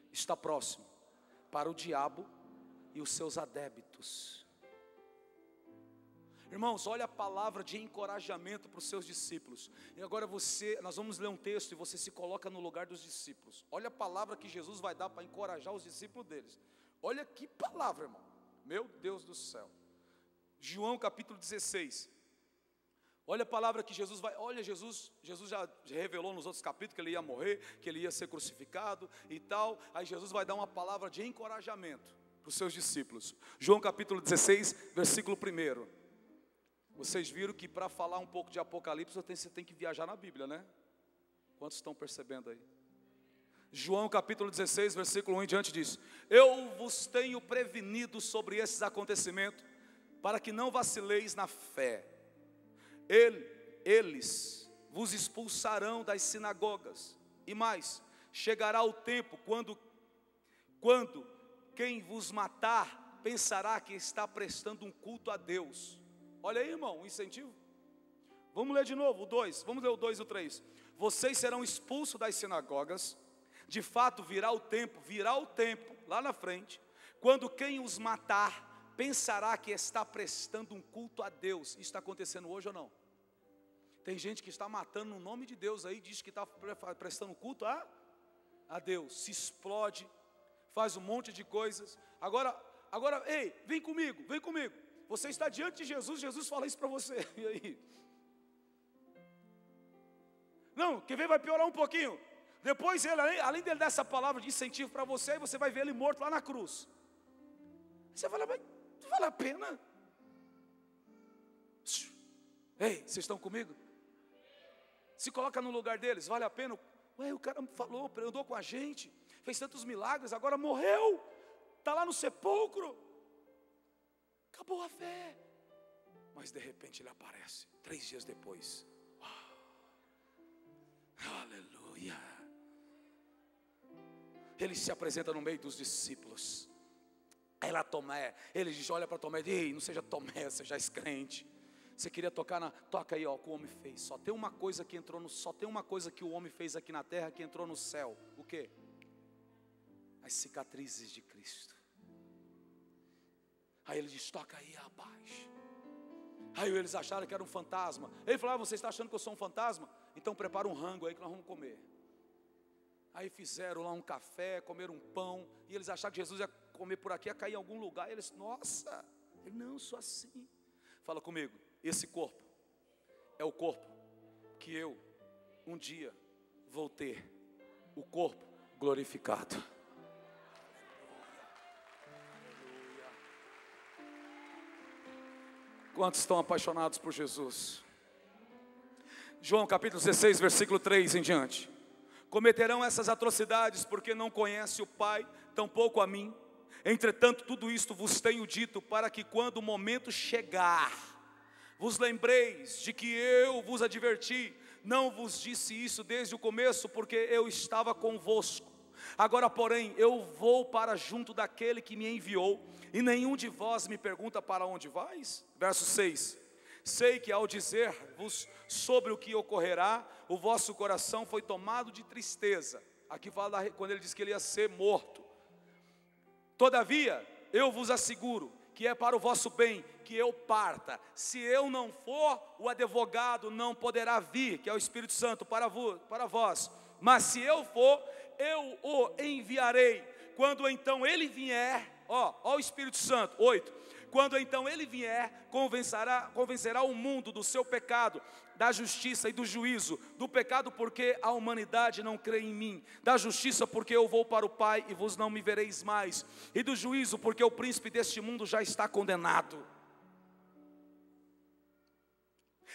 está próximo para o diabo e os seus adeptos. Irmãos, olha a palavra de encorajamento para os seus discípulos. E agora nós vamos ler um texto e você se coloca no lugar dos discípulos. Olha a palavra que Jesus vai dar para encorajar os discípulos deles. Olha que palavra, irmão. Meu Deus do céu. João capítulo 16. Olha a palavra que Jesus vai, Jesus já revelou nos outros capítulos que ele ia morrer, que ele ia ser crucificado e tal. Aí Jesus vai dar uma palavra de encorajamento para os seus discípulos. João capítulo 16, versículo 1. Vocês viram que para falar um pouco de Apocalipse, você tem que viajar na Bíblia, né? Quantos estão percebendo aí? João capítulo 16, versículo 1 em diante diz: eu vos tenho prevenido sobre esses acontecimentos, para que não vacileis na fé. Eles vos expulsarão das sinagogas. E mais, chegará o tempo quando quem vos matar pensará que está prestando um culto a Deus. Olha aí, irmão, um incentivo. Vamos ler de novo o 2, vamos ler o 2 e o 3. Vocês serão expulsos das sinagogas. De fato virá o tempo, lá na frente, quando quem os matar, pensará que está prestando um culto a Deus. Isso está acontecendo hoje ou não? Tem gente que está matando no nome de Deus aí, diz que está prestando culto a Deus. Se explode, faz um monte de coisas. Agora, ei, vem comigo. Você está diante de Jesus, Jesus fala isso para você. E aí? Não, quer ver, vai piorar um pouquinho. Depois ele, além dele dar essa palavra de incentivo para você, você vai ver ele morto lá na cruz. Você fala, mas vale a pena? Ei, vocês estão comigo? Se coloca no lugar deles, vale a pena? Ué, o cara falou, andou com a gente, fez tantos milagres, agora morreu, está lá no sepulcro, acabou a fé. Mas de repente ele aparece, 3 dias depois. Aleluia. Ele se apresenta no meio dos discípulos. Aí lá Tomé, ele olha para Tomé e diz: ei, não seja Tomé, você já é crente. Você queria tocar toca aí, ó, o que o homem fez. Só tem uma coisa que o homem fez aqui na terra que entrou no céu. O quê? As cicatrizes de Cristo. Aí ele diz: toca aí abaixo. Aí eles acharam que era um fantasma. Ele falou: você está achando que eu sou um fantasma? Então prepara um rango aí que nós vamos comer. Aí fizeram lá um café, comeram um pão, e eles acharam que Jesus ia comer por aqui, ia cair em algum lugar. E eles, nossa, ele, não, sou assim. Fala comigo, esse corpo é o corpo que eu um dia vou ter, o corpo glorificado. Quantos estão apaixonados por Jesus? João capítulo 16, versículo 3 em diante. Cometerão essas atrocidades porque não conhecem o Pai, tampouco a mim. Entretanto, tudo isto vos tenho dito, para que quando o momento chegar, vos lembreis de que eu vos adverti. Não vos disse isso desde o começo, porque eu estava convosco. Agora, porém, eu vou para junto daquele que me enviou, e nenhum de vós me pergunta: para onde vais? Verso 6. Sei que ao dizer-vos sobre o que ocorrerá, o vosso coração foi tomado de tristeza. Aqui fala quando ele diz que ele ia ser morto. Todavia, eu vos asseguro que é para o vosso bem que eu parta. Se eu não for, o advogado não poderá vir, que é o Espírito Santo, para vós. Mas se eu for, eu o enviarei. Quando então ele vier, ó o Espírito Santo, 8. Quando então ele vier, convencerá o mundo do seu pecado, da justiça e do juízo. Do pecado porque a humanidade não crê em mim, da justiça porque eu vou para o Pai e vos não me vereis mais, e do juízo porque o príncipe deste mundo já está condenado.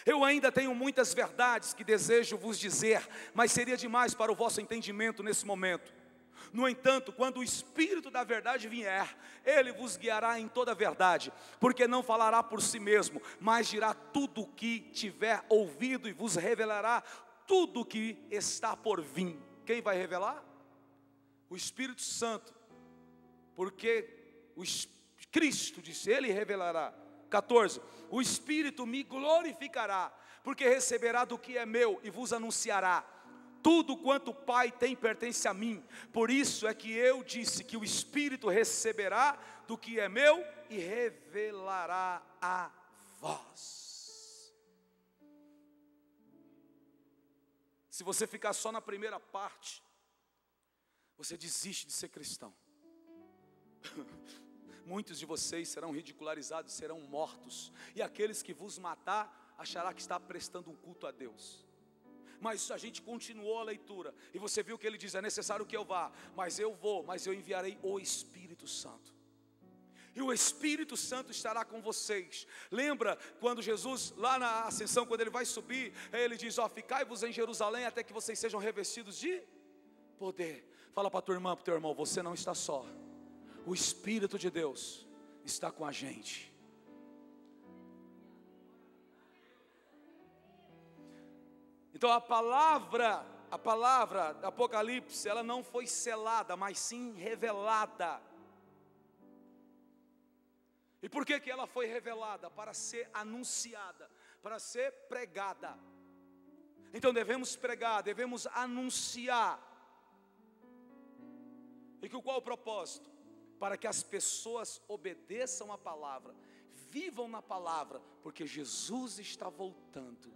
Eu ainda tenho muitas verdades que desejo vos dizer, mas seria demais para o vosso entendimento nesse momento. No entanto, quando o Espírito da verdade vier, ele vos guiará em toda a verdade, porque não falará por si mesmo, mas dirá tudo o que tiver ouvido e vos revelará tudo o que está por vir. Quem vai revelar? O Espírito Santo, porque Cristo disse, ele revelará. 14, o Espírito me glorificará, porque receberá do que é meu e vos anunciará. Tudo quanto o Pai tem pertence a mim. Por isso é que eu disse que o Espírito receberá do que é meu e revelará a vós. Se você ficar só na primeira parte, você desiste de ser cristão. Muitos de vocês serão ridicularizados, serão mortos, e aqueles que vos matar achará que está prestando um culto a Deus. Mas a gente continuou a leitura, e você viu que ele diz, é necessário que eu vá, mas eu vou, mas eu enviarei o Espírito Santo, e o Espírito Santo estará com vocês. Lembra quando Jesus, lá na ascensão, quando ele vai subir, ele diz, ó, ficai-vos em Jerusalém, até que vocês sejam revestidos de poder. Fala para a tua irmã, para o teu irmão, você não está só, o Espírito de Deus está com a gente. Então a palavra Apocalipse, ela não foi selada, mas sim revelada. E por que ela foi revelada? Para ser anunciada, para ser pregada. Então devemos pregar, devemos anunciar. E qual o propósito? Para que as pessoas obedeçam a palavra, vivam na palavra, porque Jesus está voltando.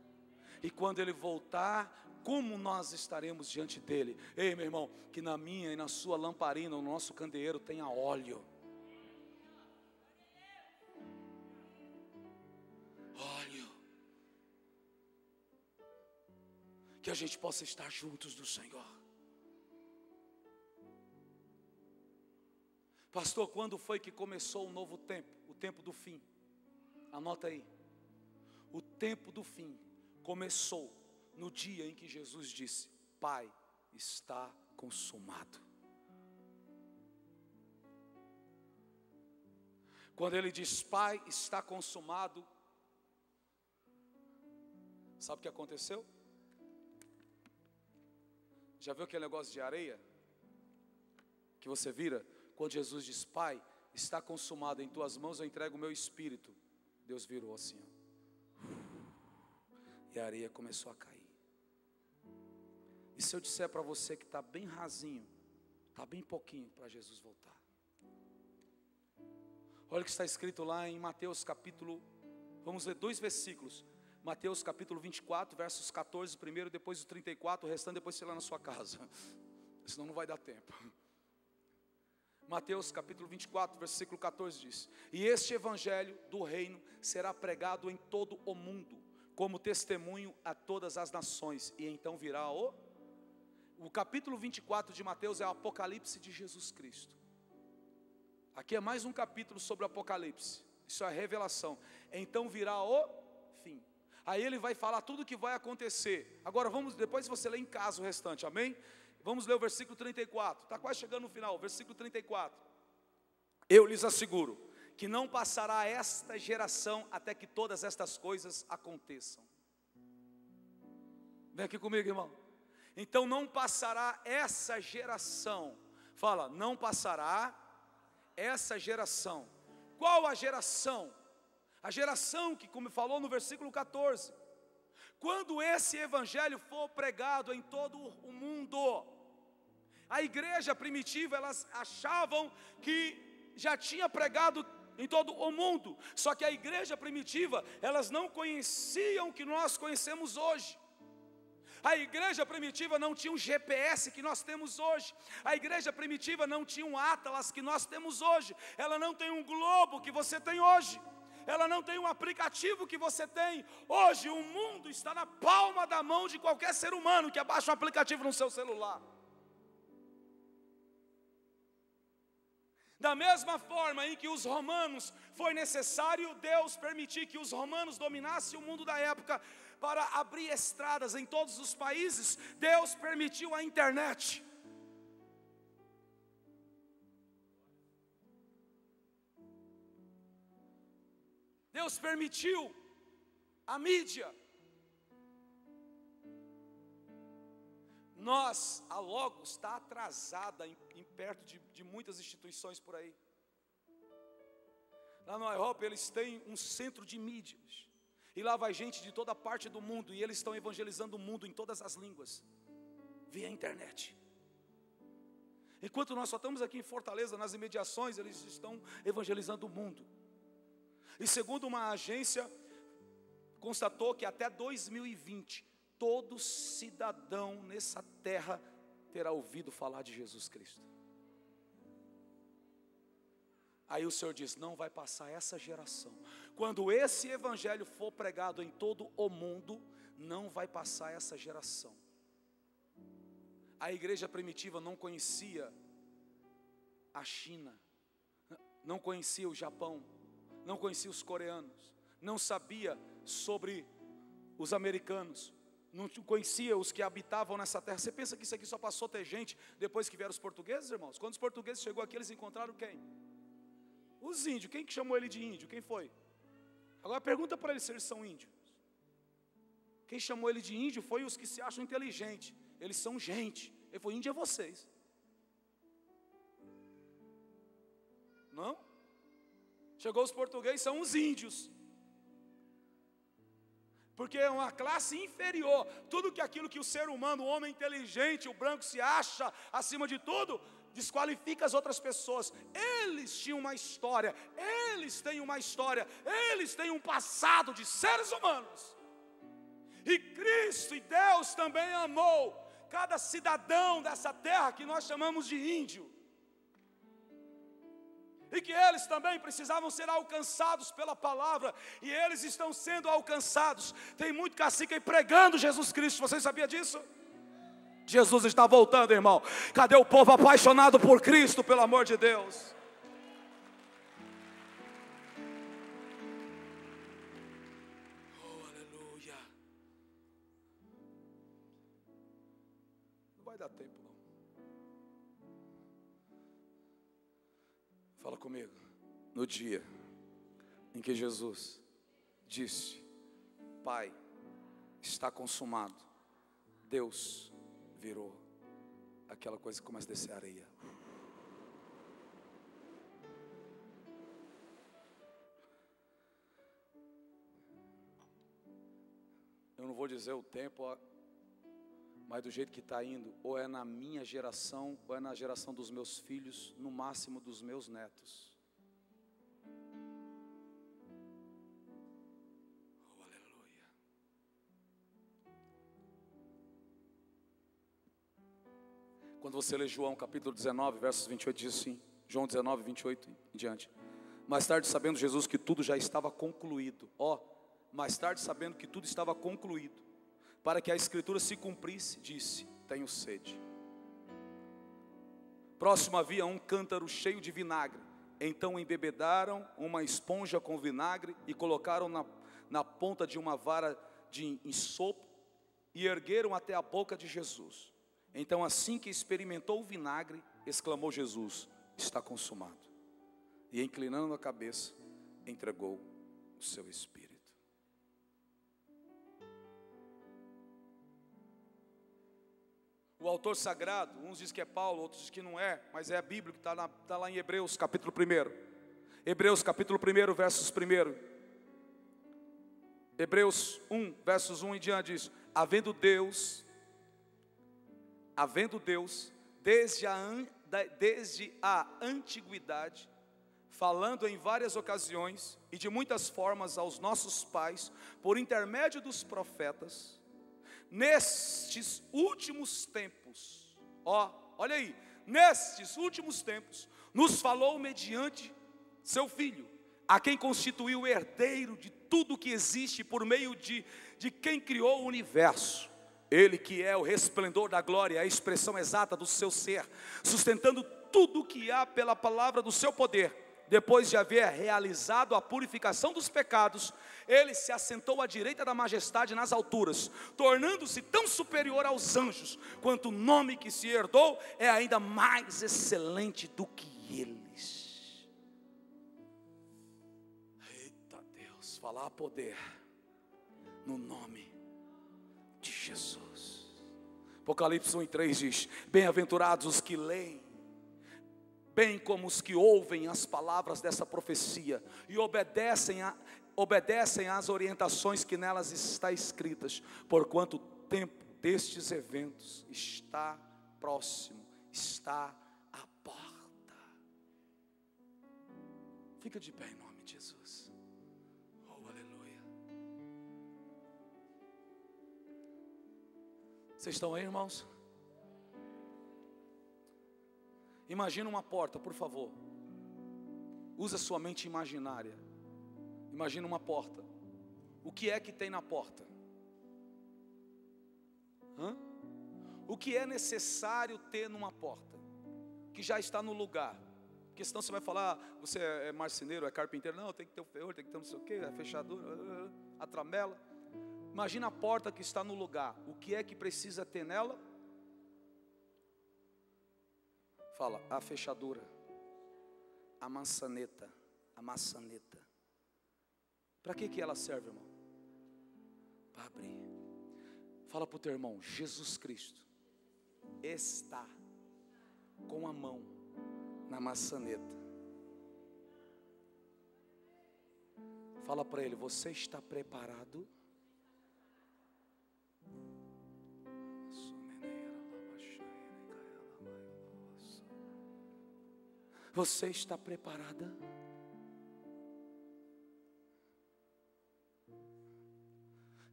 E quando Ele voltar, como nós estaremos diante dEle? Ei, meu irmão, que na minha e na sua lamparina, no nosso candeeiro tenha óleo. Óleo. Que a gente possa estar juntos do Senhor. Pastor, quando foi que começou o novo tempo? O tempo do fim. Anota aí. O tempo do fim começou no dia em que Jesus disse: Pai, está consumado. Quando Ele diz Pai, está consumado, sabe o que aconteceu? Já viu aquele negócio de areia que você vira? Quando Jesus diz Pai, está consumado, em tuas mãos eu entrego o meu espírito, Deus virou assim, ó. E a areia começou a cair. E se eu disser para você que está bem rasinho, está bem pouquinho para Jesus voltar? Olha o que está escrito lá em Mateus capítulo, vamos ler 2 versículos. Mateus capítulo 24, versos 14 primeiro, depois o 34, o restante depois você lê na sua casa. Senão não vai dar tempo. Mateus capítulo 24, versículo 14 diz: E este evangelho do reino será pregado em todo o mundo, como testemunho a todas as nações, e então virá o capítulo 24 de Mateus é o Apocalipse de Jesus Cristo. Aqui é mais um capítulo sobre o Apocalipse, isso é a revelação. Então virá o fim. Aí ele vai falar tudo o que vai acontecer. Agora vamos, depois você lê em casa o restante, amém? Vamos ler o versículo 34, está quase chegando no final, versículo 34. Eu lhes asseguro que não passará esta geração até que todas estas coisas aconteçam. Vem aqui comigo, irmão. Então não passará essa geração. Fala, não passará essa geração. Qual a geração? A geração que, como falou no versículo 14, quando esse evangelho for pregado em todo o mundo. A igreja primitiva, elas achavam que já tinha pregado em todo o mundo. Só que a igreja primitiva, elas não conheciam o que nós conhecemos hoje. A igreja primitiva não tinha um GPS que nós temos hoje. A igreja primitiva não tinha um Atlas que nós temos hoje. Ela não tem um globo que você tem hoje. Ela não tem um aplicativo que você tem. Hoje o mundo está na palma da mão de qualquer ser humano que abaixa um aplicativo no seu celular. Da mesma forma em que os romanos, foi necessário Deus permitir que os romanos dominassem o mundo da época, para abrir estradas em todos os países, Deus permitiu a internet. Deus permitiu a mídia. A Logos está atrasada em perto de muitas instituições por aí. Lá na Europa eles têm um centro de mídias. E lá vai gente de toda parte do mundo. E eles estão evangelizando o mundo em todas as línguas, via internet. Enquanto nós só estamos aqui em Fortaleza, nas imediações, eles estão evangelizando o mundo. E segundo uma agência, constatou que até 2020, todo cidadão nessa terra terá ouvido falar de Jesus Cristo. Aí o Senhor diz, não vai passar essa geração. Quando esse evangelho for pregado em todo o mundo, não vai passar essa geração. A igreja primitiva não conhecia a China, não conhecia o Japão, não conhecia os coreanos, não sabia sobre os americanos, não conhecia os que habitavam nessa terra. Você pensa que isso aqui só passou a ter gente depois que vieram os portugueses, irmãos? Quando os portugueses chegou aqui, eles encontraram quem? Os índios. Quem que chamou ele de índio? Quem foi? Agora pergunta para eles se eles são índios. Quem chamou ele de índio foi os que se acham inteligentes. Eles são gente. Ele foi, índio é vocês. Não? Chegou os portugueses, são os índios. Porque é uma classe inferior. Tudo que aquilo que o ser humano, o homem inteligente, o branco se acha acima de tudo, desqualifica as outras pessoas. Eles tinham uma história, eles têm uma história, eles têm um passado de seres humanos. E Cristo e Deus também amou cada cidadão dessa terra que nós chamamos de índio. E que eles também precisavam ser alcançados pela palavra. E eles estão sendo alcançados. Tem muito cacique aí pregando Jesus Cristo. Você sabia disso? Jesus está voltando, irmão. Cadê o povo apaixonado por Cristo, pelo amor de Deus? Oh, aleluia. Não vai dar tempo, não. Fala comigo. No dia em que Jesus disse: Pai, está consumado, Deus virou aquela coisa que começa a descer areia. Eu não vou dizer o tempo, mas do jeito que está indo, ou é na minha geração, ou é na geração dos meus filhos, no máximo dos meus netos. Oh, aleluia. Quando você lê João capítulo 19, versos 28, diz assim, João 19, 28 em diante. Mais tarde, sabendo Jesus que tudo já estava concluído. Mais tarde, sabendo que tudo estava concluído, para que a escritura se cumprisse, disse: tenho sede. Próximo havia um cântaro cheio de vinagre. Então embebedaram uma esponja com vinagre e colocaram na ponta de uma vara de ensopo e ergueram até a boca de Jesus. Então, assim que experimentou o vinagre, exclamou Jesus: está consumado. E inclinando a cabeça, entregou o seu espírito. O autor sagrado, uns dizem que é Paulo, outros dizem que não é, mas é a Bíblia que está lá em Hebreus capítulo 1. Hebreus capítulo 1, versos 1. Hebreus 1, versos 1 em diante diz: havendo Deus, desde a antiguidade, falando em várias ocasiões e de muitas formas aos nossos pais, por intermédio dos profetas, nestes últimos tempos, olha aí, nestes últimos tempos, nos falou mediante seu Filho, a quem constituiu o herdeiro de tudo que existe, por meio de quem criou o universo. Ele que é o resplendor da glória, a expressão exata do seu ser, sustentando tudo o que há pela palavra do seu poder. Depois de haver realizado a purificação dos pecados, ele se assentou à direita da majestade nas alturas, tornando-se tão superior aos anjos, quanto o nome que se herdou é ainda mais excelente do que eles. Eita Deus, falar poder no nome de Jesus. Apocalipse 1:3 diz: bem-aventurados os que leem, bem como os que ouvem as palavras dessa profecia e obedecem às orientações que nelas está escritas, porquanto o tempo destes eventos está próximo, está à porta. Fica de pé em nome de Jesus. Oh, aleluia. Vocês estão aí, irmãos? Imagina uma porta, por favor. Usa sua mente imaginária. Imagina uma porta. O que é que tem na porta? O que é necessário ter numa porta? Que já está no lugar. Porque senão você vai falar: você é marceneiro, é carpinteiro. Não, tem que ter o ferro, tem que ter não sei o que, a fechadura, a tramela. Imagina a porta que está no lugar. O que é que precisa ter nela? Fala: a fechadura, a maçaneta, a maçaneta. Para que ela serve, irmão? Para abrir. Fala para o teu irmão: Jesus Cristo está com a mão na maçaneta. Fala para ele: você está preparado? Você está preparada?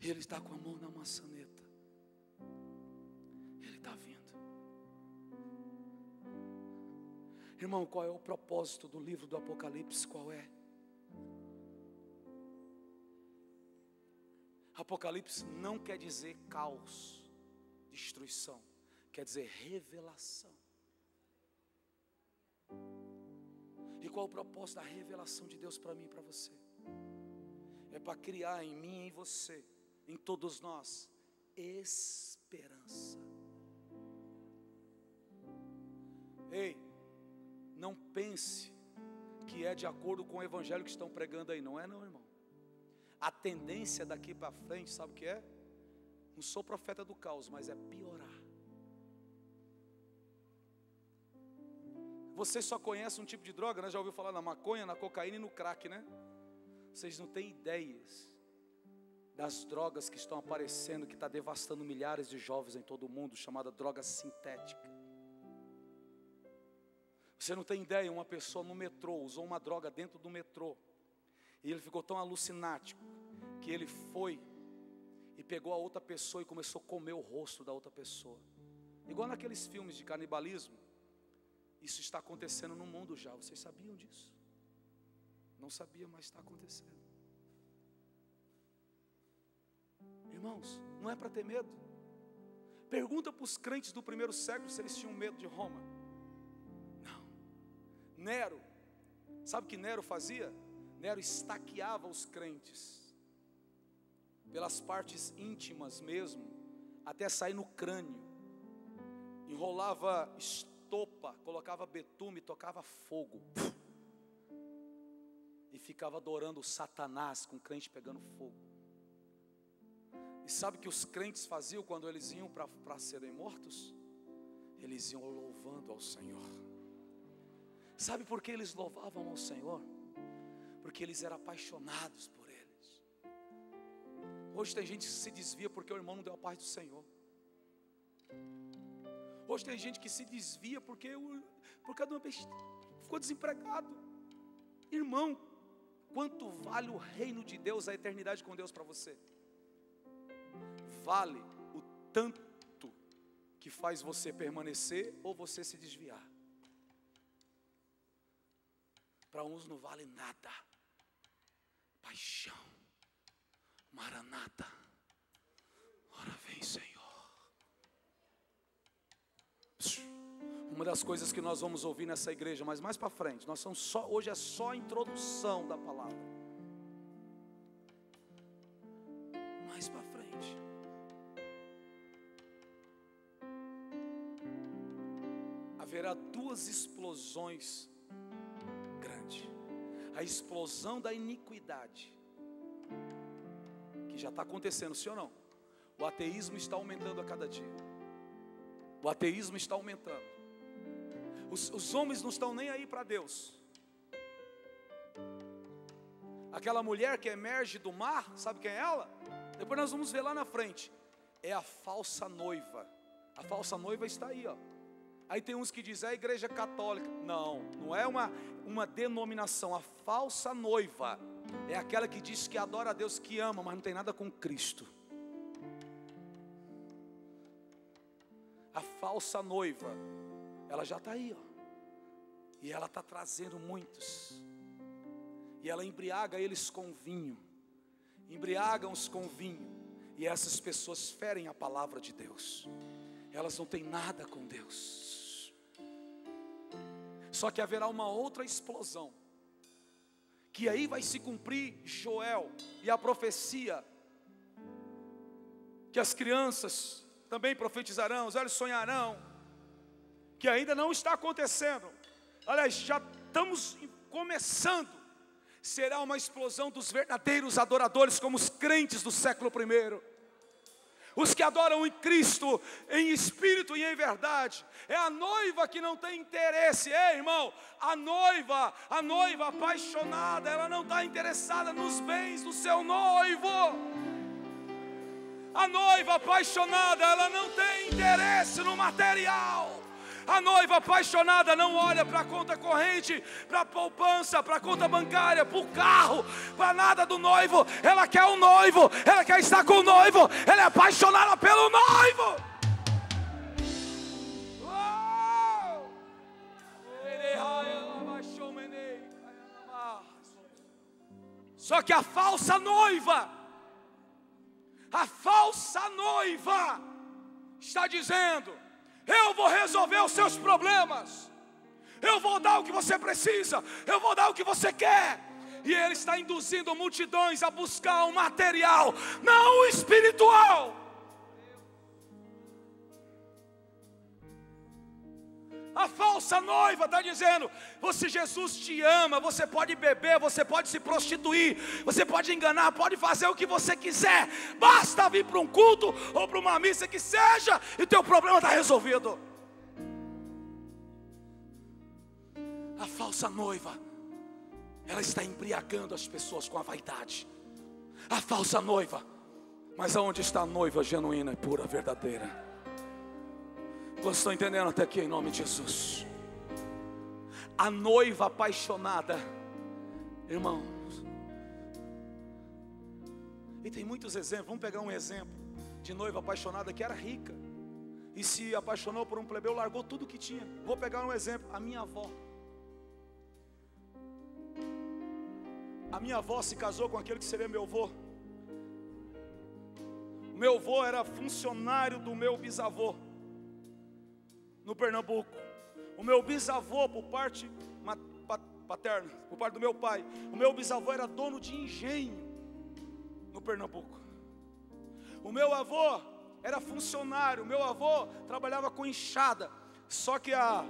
E ele está com a mão na maçaneta. Ele está vindo. Irmão, qual é o propósito do livro do Apocalipse? Qual é? Apocalipse não quer dizer caos, destruição. Quer dizer revelação. E qual é o propósito da revelação de Deus para mim e para você? É para criar em mim e em você, em todos nós, esperança. Ei, não pense que é de acordo com o evangelho que estão pregando aí. Não é não, irmão. A tendência daqui para frente, sabe o que é? Não sou profeta do caos, mas é piorar. Você só conhece um tipo de droga, né? Já ouviu falar na maconha, na cocaína e no crack, né? Vocês não têm ideias das drogas que estão aparecendo, que está devastando milhares de jovens em todo o mundo, chamada droga sintética. Você não tem ideia, uma pessoa no metrô usou uma droga dentro do metrô, e ele ficou tão alucinático, que ele foi e pegou a outra pessoa e começou a comer o rosto da outra pessoa. Igual naqueles filmes de canibalismo. Isso está acontecendo no mundo já, vocês sabiam disso? Não sabia, mas está acontecendo. Irmãos, não é para ter medo. Pergunta para os crentes do primeiro século se eles tinham medo de Roma. Não. Nero, sabe o que Nero fazia? Nero estaqueava os crentes pelas partes íntimas mesmo, até sair no crânio. Enrolava estopa, colocava betume, tocava fogo e ficava adorando o Satanás com o crente pegando fogo. E sabe o que os crentes faziam quando eles iam para serem mortos? Eles iam louvando ao Senhor. Sabe por que eles louvavam ao Senhor? Porque eles eram apaixonados por eles. Hoje tem gente que se desvia porque o irmão não deu a paz do Senhor. Hoje tem gente que se desvia por causa de uma besteira, ficou desempregado. Irmão, quanto vale o reino de Deus, a eternidade com Deus para você? Vale o tanto que faz você permanecer ou você se desviar. Para uns não vale nada. Paixão, Maranata, ora vem, Senhor. Uma das coisas que nós vamos ouvir nessa igreja, mas mais para frente, hoje é só a introdução da palavra. Mais para frente. Haverá duas explosões grandes. A explosão da iniquidade, que já está acontecendo, sim ou não? O ateísmo está aumentando a cada dia. O ateísmo está aumentando. Os homens não estão nem aí para Deus. Aquela mulher que emerge do mar, sabe quem é ela? Depois nós vamos ver lá na frente. É a falsa noiva. A falsa noiva está aí, ó. Aí tem uns que dizem, é a igreja católica. Não, não é uma denominação. A falsa noiva é aquela que diz que adora a Deus, que ama, mas não tem nada com Cristo. A falsa noiva, ela já está aí, ó. E ela está trazendo muitos. E ela embriaga eles com vinho. Embriagam-os com vinho. E essas pessoas ferem a palavra de Deus. Elas não têm nada com Deus. Só que haverá uma outra explosão. Que aí vai se cumprir Joel e a profecia. Que as crianças também profetizarão, os velhos sonharão, que ainda não está acontecendo. Aliás, já estamos começando. Será uma explosão dos verdadeiros adoradores, como os crentes do século I. Os que adoram em Cristo, em espírito e em verdade. É a noiva que não tem interesse. Ei, irmão, a noiva apaixonada, ela não está interessada nos bens do seu noivo. A noiva apaixonada, ela não tem interesse no material. A noiva apaixonada não olha para a conta corrente, para a poupança, para a conta bancária, para o carro, para nada do noivo. Ela quer o noivo, ela quer estar com o noivo, ela é apaixonada pelo noivo. Só que a falsa noiva está dizendo: eu vou resolver os seus problemas, eu vou dar o que você precisa, eu vou dar o que você quer. E ele está induzindo multidões a buscar o material, não o espiritual. A falsa noiva está dizendo: se Jesus te ama, você pode beber, você pode se prostituir, você pode enganar, pode fazer o que você quiser, basta vir para um culto ou para uma missa que seja, e teu problema está resolvido. A falsa noiva, ela está embriagando as pessoas com a vaidade. A falsa noiva, mas aonde está a noiva genuína e pura, verdadeira? Vocês estão entendendo até aqui, em nome de Jesus? A noiva apaixonada, irmãos, e tem muitos exemplos. Vamos pegar um exemplo de noiva apaixonada que era rica e se apaixonou por um plebeu, largou tudo que tinha. Vou pegar um exemplo, a minha avó. A minha avó se casou com aquele que seria meu avô. O meu avô era funcionário do meu bisavô no Pernambuco. O meu bisavô, por parte paterna, por parte do meu pai, o meu bisavô era dono de engenho no Pernambuco. O meu avô era funcionário, o meu avô trabalhava com enxada. Só que a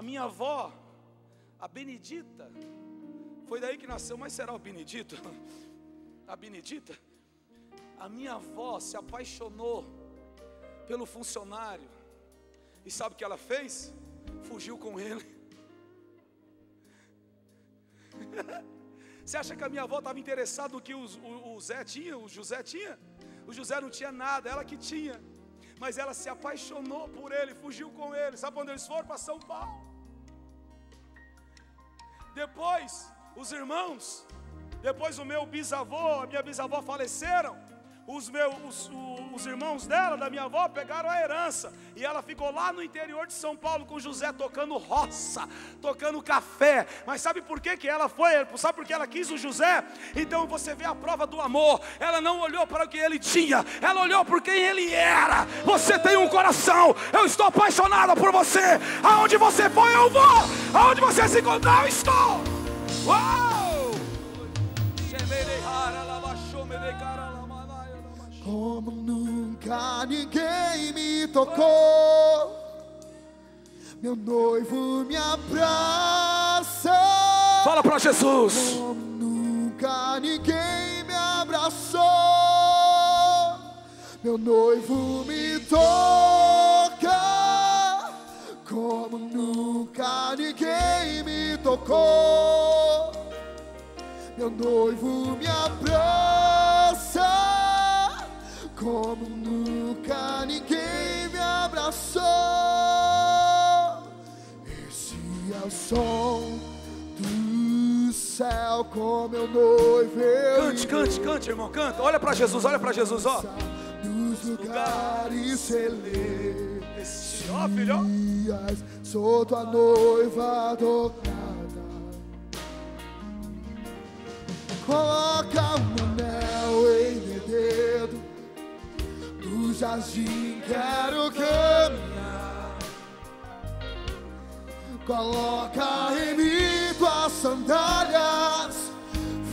minha avó, a Benedita, foi daí que nasceu. Mas será o Benedito? A Benedita, a minha avó se apaixonou pelo funcionário. E sabe o que ela fez? Fugiu com ele. Você acha que a minha avó estava interessada no que o Zé tinha, o José tinha? O José não tinha nada, ela que tinha. Mas ela se apaixonou por ele, fugiu com ele. Sabe quando eles foram? Para São Paulo. Depois, os irmãos, depois o meu bisavô, a minha bisavó faleceram. Os irmãos dela, da minha avó, pegaram a herança. E ela ficou lá no interior de São Paulo com José, tocando roça, tocando café. Mas sabe por que ela foi? Sabe por que ela quis o José? Então você vê a prova do amor. Ela não olhou para o que ele tinha, ela olhou por quem ele era. Você tem um coração, eu estou apaixonada por você. Aonde você foi, eu vou. Aonde você se encontrar, eu estou. Uau! Como nunca ninguém me tocou, meu noivo me abraça. Fala para Jesus. Como nunca ninguém me abraçou, meu noivo me toca. Como nunca ninguém me tocou, meu noivo me abraça. Como nunca ninguém me abraçou. Esse é o som do céu com meu noivo. Cante, irmão, canta. Olha para Jesus, olha para Jesus, ó. Nos lugares celestes, ó, filho, ó. Sou tua noiva adorada. Coloca um anel em meu dedo, no jardim quero caminhar. Coloca em mim tuas sandálias,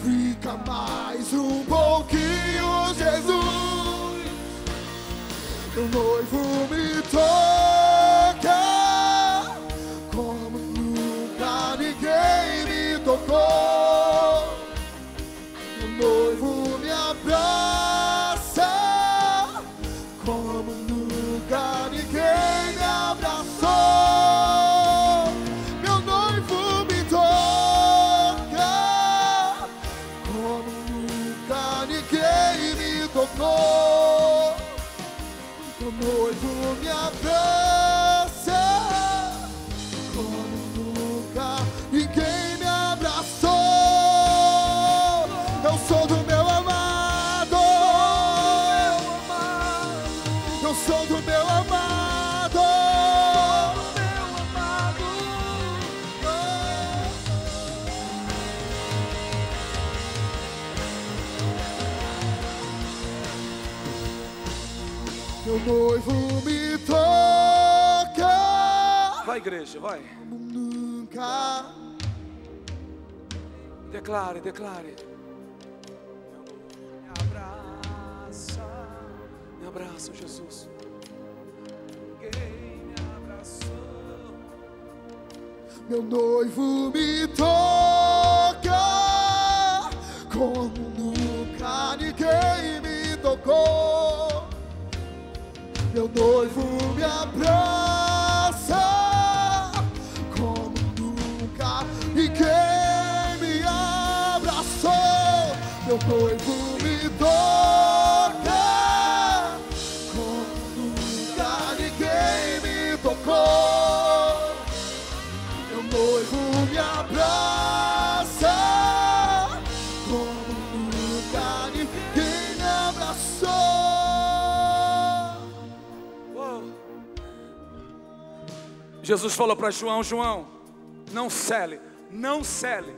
fica mais um pouquinho, Jesus. Teu noivo me toca, como nunca ninguém me tocou. Teu noivo me abraça. Meu noivo me toca. Vai, igreja, vai. Como nunca. Declare, declare. Me abraça, Jesus. Ninguém me abraçou. Meu noivo me toca como nunca ninguém me tocou. Meu noivo me abraça como nunca ninguém me abraçou. Meu noivo me toca como nunca ninguém me tocou. Meu noivo me abraça como nunca ninguém me abraçou. Jesus falou para João: João, não cele, não cele,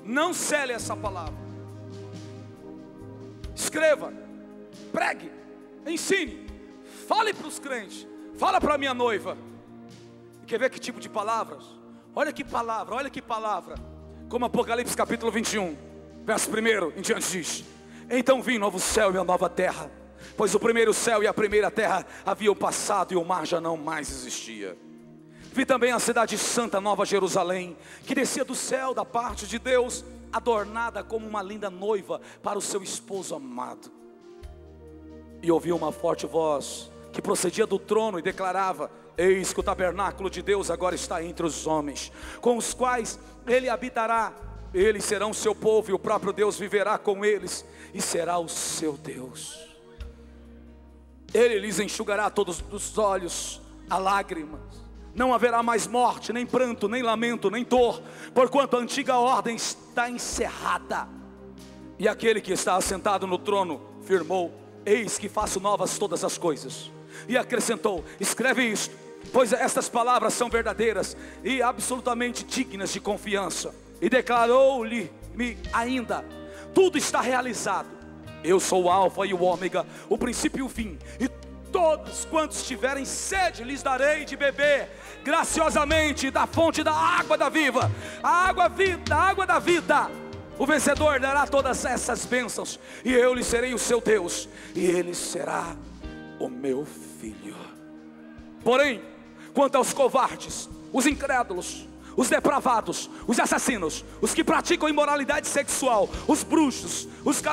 não cele essa palavra. Escreva, pregue, ensine, fale para os crentes, fala para a minha noiva. Quer ver que tipo de palavras? Olha que palavra, olha que palavra. Como Apocalipse capítulo 21, verso 1 em diante diz: então vi novo céu e a nova terra, pois o primeiro céu e a primeira terra haviam passado e o mar já não mais existia. Vi também a cidade santa, Nova Jerusalém, que descia do céu da parte de Deus, adornada como uma linda noiva para o seu esposo amado. E ouvi uma forte voz que procedia do trono e declarava: eis que o tabernáculo de Deus agora está entre os homens, com os quais Ele habitará. Eles serão seu povo e o próprio Deus viverá com eles e será o seu Deus. Ele lhes enxugará todos os olhos a lágrimas. Não haverá mais morte, nem pranto, nem lamento, nem dor, porquanto a antiga ordem está encerrada. E aquele que está assentado no trono firmou: eis que faço novas todas as coisas. E acrescentou: escreve isto, pois estas palavras são verdadeiras e absolutamente dignas de confiança. E declarou-lhe-me ainda: tudo está realizado. Eu sou o Alfa e o Ômega, o princípio e o fim. E todos quantos tiverem sede, lhes darei de beber graciosamente da fonte da água da vida, a água da vida. O vencedor dará todas essas bênçãos, e eu lhe serei o seu Deus, e ele será o meu filho. Porém, quanto aos covardes, os incrédulos, os depravados, os assassinos, os que praticam imoralidade sexual, os bruxos, os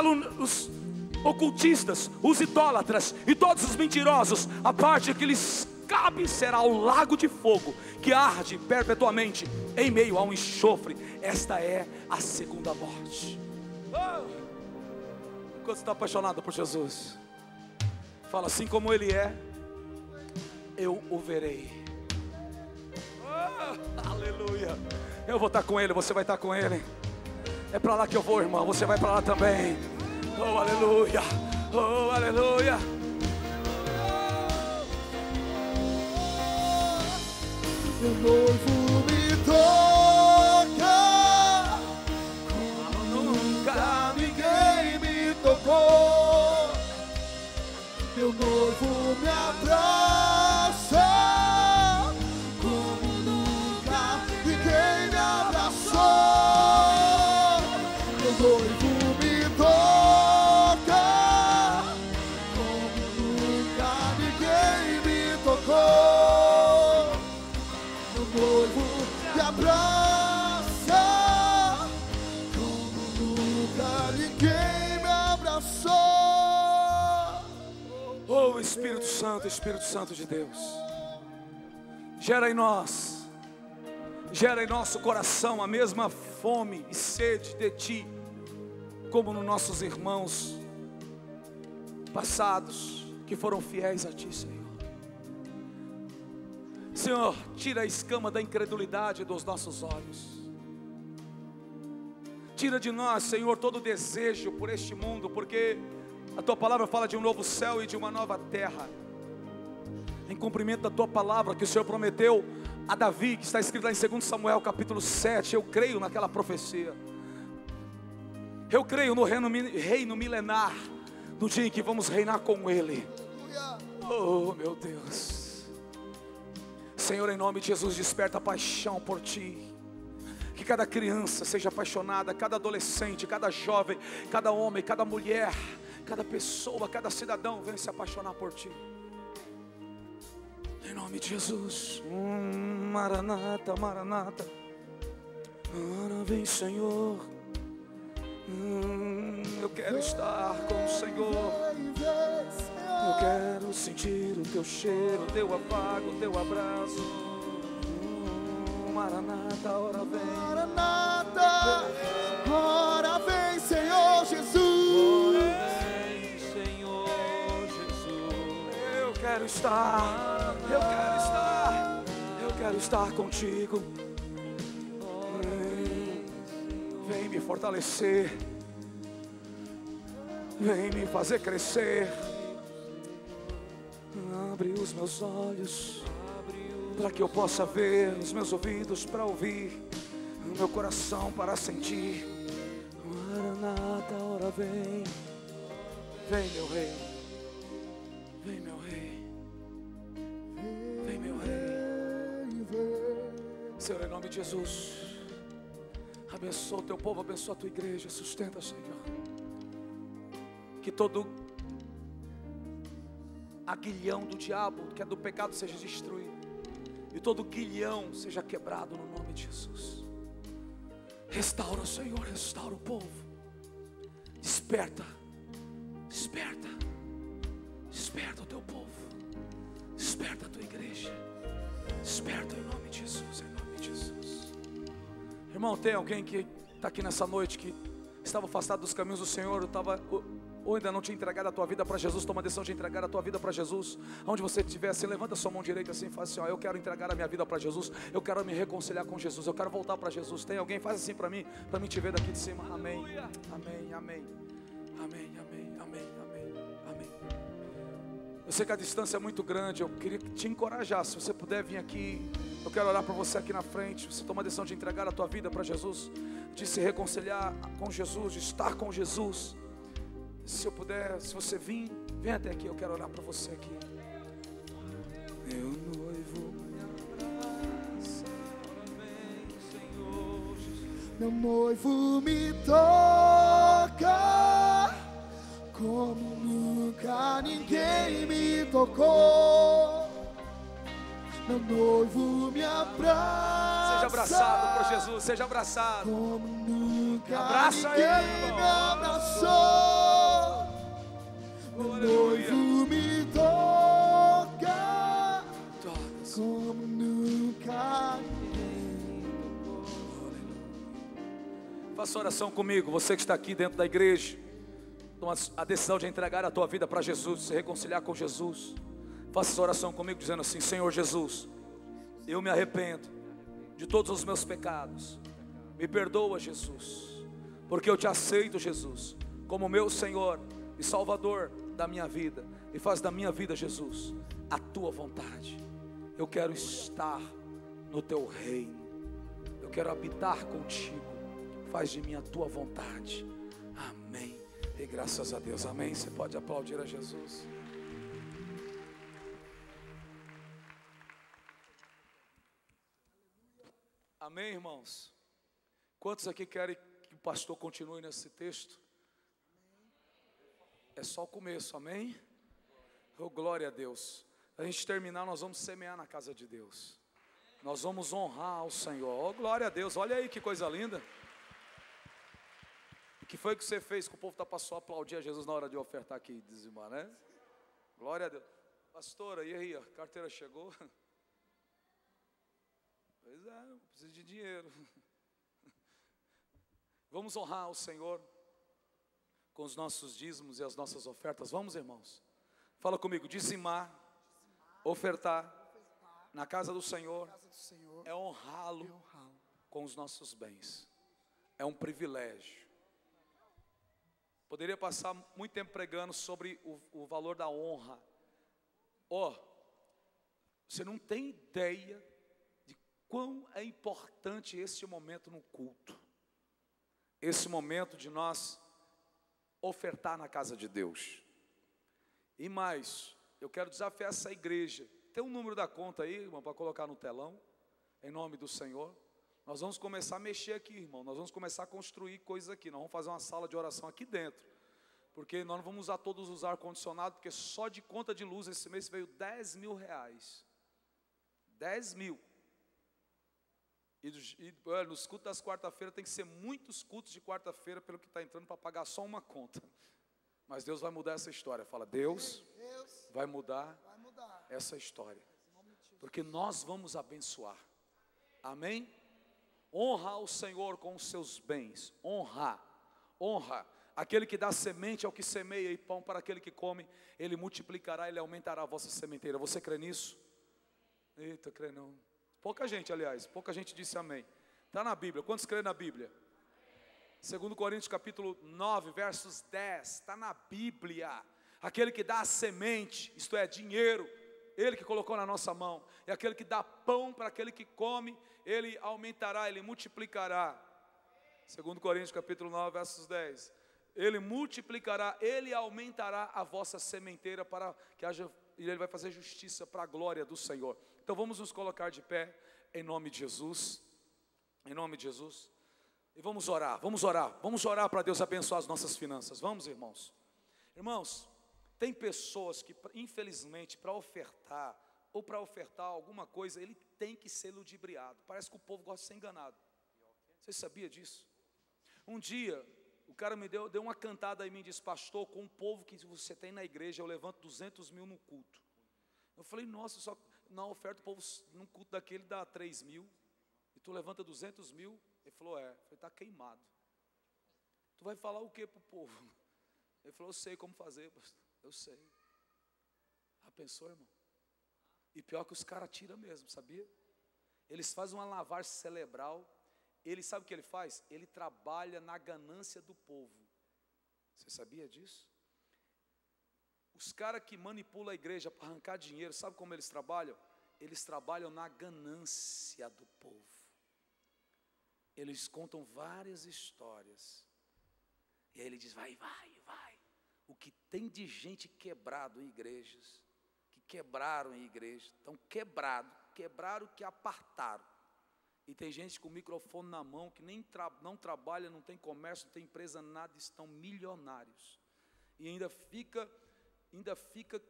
ocultistas, os idólatras e todos os mentirosos, a parte que lhes cabe será o lago de fogo que arde perpetuamente em meio a um enxofre. Esta é a segunda morte. Enquanto você está apaixonado por Jesus, fala: assim como Ele é, eu o verei. Aleluia. Eu vou estar com Ele, você vai estar com Ele. É para lá que eu vou, irmão, você vai para lá também. Oh, aleluia. Oh, aleluia. Meu noivo me toca como nunca ninguém me tocou. Meu noivo me abraça como nunca ninguém me abraçou. Meu noivo me toca como nunca ninguém me tocou. Meu noivo me abraça como nunca ninguém me abraçou. Oh, Espírito Santo de Deus, gera em nós, gera em nosso coração a mesma fome e sede de Ti, como nos nossos irmãos passados que foram fiéis a Ti, Senhor. Senhor, tira a escama da incredulidade dos nossos olhos. Tira de nós, Senhor, todo o desejo por este mundo, porque a Tua palavra fala de um novo céu e de uma nova terra. Em cumprimento da Tua palavra que o Senhor prometeu a Davi, que está escrito lá em 2 Samuel capítulo 7, eu creio naquela profecia. Eu creio no reino milenar, no dia em que vamos reinar com Ele. Oh, meu Deus. Senhor, em nome de Jesus, desperta a paixão por Ti. Que cada criança seja apaixonada, cada adolescente, cada jovem, cada homem, cada mulher, cada pessoa, cada cidadão venha se apaixonar por Ti. Em nome de Jesus. Maranata, Maranata. Ora vem, Senhor. Eu quero estar com o Senhor. Eu quero sentir o Teu cheiro, o Teu afago, o Teu abraço. Maranata, ora vem. Maranata, ora vem, Senhor Jesus. Ora vem, Senhor Jesus. Eu quero estar, eu quero estar, eu quero estar contigo. Vem me fortalecer, vem me fazer crescer. Abre os meus olhos para que eu possa ver, os meus ouvidos para ouvir, o meu coração para sentir. Maranata, ora vem. Vem, meu rei. Vem, meu rei. Vem, meu rei. Senhor, em nome de Jesus, abençoa o Teu povo, abençoa a Tua igreja. Sustenta, Senhor. Que todo aguilhão do diabo, que é do pecado, seja destruído. E todo guilhão seja quebrado no nome de Jesus. Restaura, Senhor, restaura o povo. Desperta, desperta, desperta o Teu povo. Desperta a Tua igreja. Desperta em nome de Jesus, em nome de Jesus. Irmão, tem alguém que está aqui nessa noite que estava afastado dos caminhos do Senhor, ou ainda não tinha entregado a tua vida para Jesus? Toma a decisão de entregar a tua vida para Jesus. Onde você estiver, assim, levanta a sua mão direita assim, faz assim, ó, eu quero entregar a minha vida para Jesus. Eu quero me reconciliar com Jesus. Eu quero voltar para Jesus. Tem alguém? Faz assim para mim te ver daqui de cima. Amém, amém, amém, amém, amém, amém, amém, amém. Eu sei que a distância é muito grande. Eu queria te encorajar. Se você puder vir aqui, eu quero orar por você aqui na frente. Você toma a decisão de entregar a tua vida para Jesus, de se reconciliar com Jesus, de estar com Jesus. Se eu puder, se você vir, vem até aqui, eu quero orar para você aqui. Meu noivo me abraça, ora vem, Senhor Jesus. Meu noivo me toca como nunca ninguém me tocou. Meu noivo me abraça. Seja abraçado por Jesus, seja abraçado. Como nunca Abraça ninguém ele, me irmão. abraçou. Meu noivo me toca como nunca ninguém tocou. Faça oração comigo, você que está aqui dentro da igreja. Toma a decisão de entregar a tua vida para Jesus, se reconciliar com Jesus. Faça essa oração comigo dizendo assim: Senhor Jesus, eu me arrependo de todos os meus pecados. Me perdoa, Jesus, porque eu te aceito, Jesus, como meu Senhor e Salvador da minha vida. E faz da minha vida, Jesus, a tua vontade. Eu quero estar no teu reino. Eu quero habitar contigo. Faz de mim a tua vontade. Amém. E graças a Deus, amém. Você pode aplaudir a Jesus. Amém, irmãos? Quantos aqui querem que o pastor continue nesse texto? É só o começo, amém? Oh, glória a Deus. A gente terminar, nós vamos semear na casa de Deus. Nós vamos honrar ao Senhor. Oh, glória a Deus. Olha aí que coisa linda. O que foi que você fez que o povo está passando a aplaudir a Jesus na hora de ofertar aqui, dizimar, né? Glória a Deus. Pastora, e aí, a carteira chegou? Pois é, eu preciso de dinheiro. Vamos honrar o Senhor com os nossos dízimos e as nossas ofertas. Vamos, irmãos? Fala comigo: dizimar, ofertar na casa do Senhor é honrá-lo com os nossos bens. É um privilégio. Poderia passar muito tempo pregando sobre o valor da honra. Você não tem ideia de quão é importante esse momento no culto. Esse momento de nós ofertar na casa de Deus. E mais, eu quero desafiar essa igreja. Tem um número da conta aí, irmão, para colocar no telão, em nome do Senhor. Nós vamos começar a mexer aqui, irmão. Nós vamos começar a construir coisas aqui. Nós vamos fazer uma sala de oração aqui dentro. Porque nós não vamos usar todos os ar-condicionado, porque só de conta de luz esse mês veio 10 mil reais. 10 mil. E nos cultos das quarta-feira tem que ser muitos cultos de quarta-feira pelo que está entrando para pagar só uma conta. Mas Deus vai mudar essa história. Fala, Deus vai mudar essa história. Porque nós vamos abençoar. Amém? Honra o Senhor com os seus bens. Honra. Aquele que dá semente ao que semeia e pão para aquele que come, ele multiplicará, ele aumentará a vossa sementeira. Você crê nisso? Eita, crê não. Pouca gente, aliás, pouca gente disse amém. Está na Bíblia. Quantos crêem na Bíblia? 2 Coríntios capítulo 9, versos 10. Está na Bíblia. Aquele que dá a semente, isto é, dinheiro, Ele que colocou na nossa mão. E aquele que dá pão para aquele que come, Ele aumentará, Ele multiplicará. 2 Coríntios capítulo 9, versos 10. Ele multiplicará, Ele aumentará a vossa sementeira para que haja, e Ele vai fazer justiça para a glória do Senhor. Então vamos nos colocar de pé, em nome de Jesus. Em nome de Jesus. E vamos orar para Deus abençoar as nossas finanças. Vamos, irmãos. Irmãos, tem pessoas que, infelizmente, para ofertar alguma coisa, ele tem que ser ludibriado. Parece que o povo gosta de ser enganado. Você sabia disso? Um dia, o cara me deu uma cantada em mim e disse, pastor, com o povo que você tem na igreja, eu levanto 200 mil no culto. Eu falei, nossa, só na oferta o povo, num culto daquele dá 3 mil, e tu levanta 200 mil? Ele falou, Eu falei, está queimado. Tu vai falar o que para o povo? Ele falou, eu sei como fazer, pastor. Eu sei. Já pensou, irmão? E pior que os caras tiram mesmo, sabia? Eles fazem uma lavagem cerebral. Ele sabe o que ele faz? Ele trabalha na ganância do povo. Você sabia disso? Os caras que manipulam a igreja para arrancar dinheiro, sabe como eles trabalham? Eles trabalham na ganância do povo. Eles contam várias histórias. E aí ele diz, vai. O que tem de gente quebrado em igrejas, que quebraram em igrejas, estão quebraram que apartaram. E tem gente com o microfone na mão, que não trabalha, não tem comércio, não tem empresa, nada, estão milionários. E ainda fica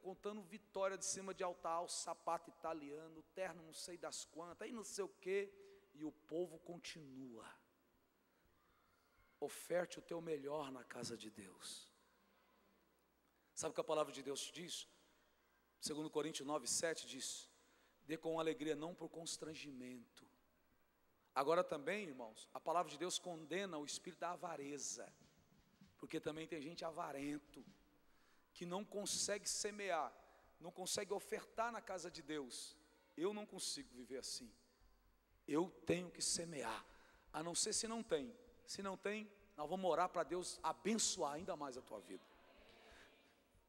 contando vitória de cima de altar, o sapato italiano, o terno não sei das quantas, aí não sei o quê, e o povo continua. Oferte o teu melhor na casa de Deus. Sabe o que a palavra de Deus diz? 2 Coríntios 9, 7 diz, dê com alegria, não por constrangimento. Agora também, irmãos, a palavra de Deus condena o espírito da avareza, porque também tem gente avarento, que não consegue semear, não consegue ofertar na casa de Deus. Eu não consigo viver assim. Eu tenho que semear, a não ser se não tem. Se não tem, nós vamos orar para Deus abençoar ainda mais a tua vida.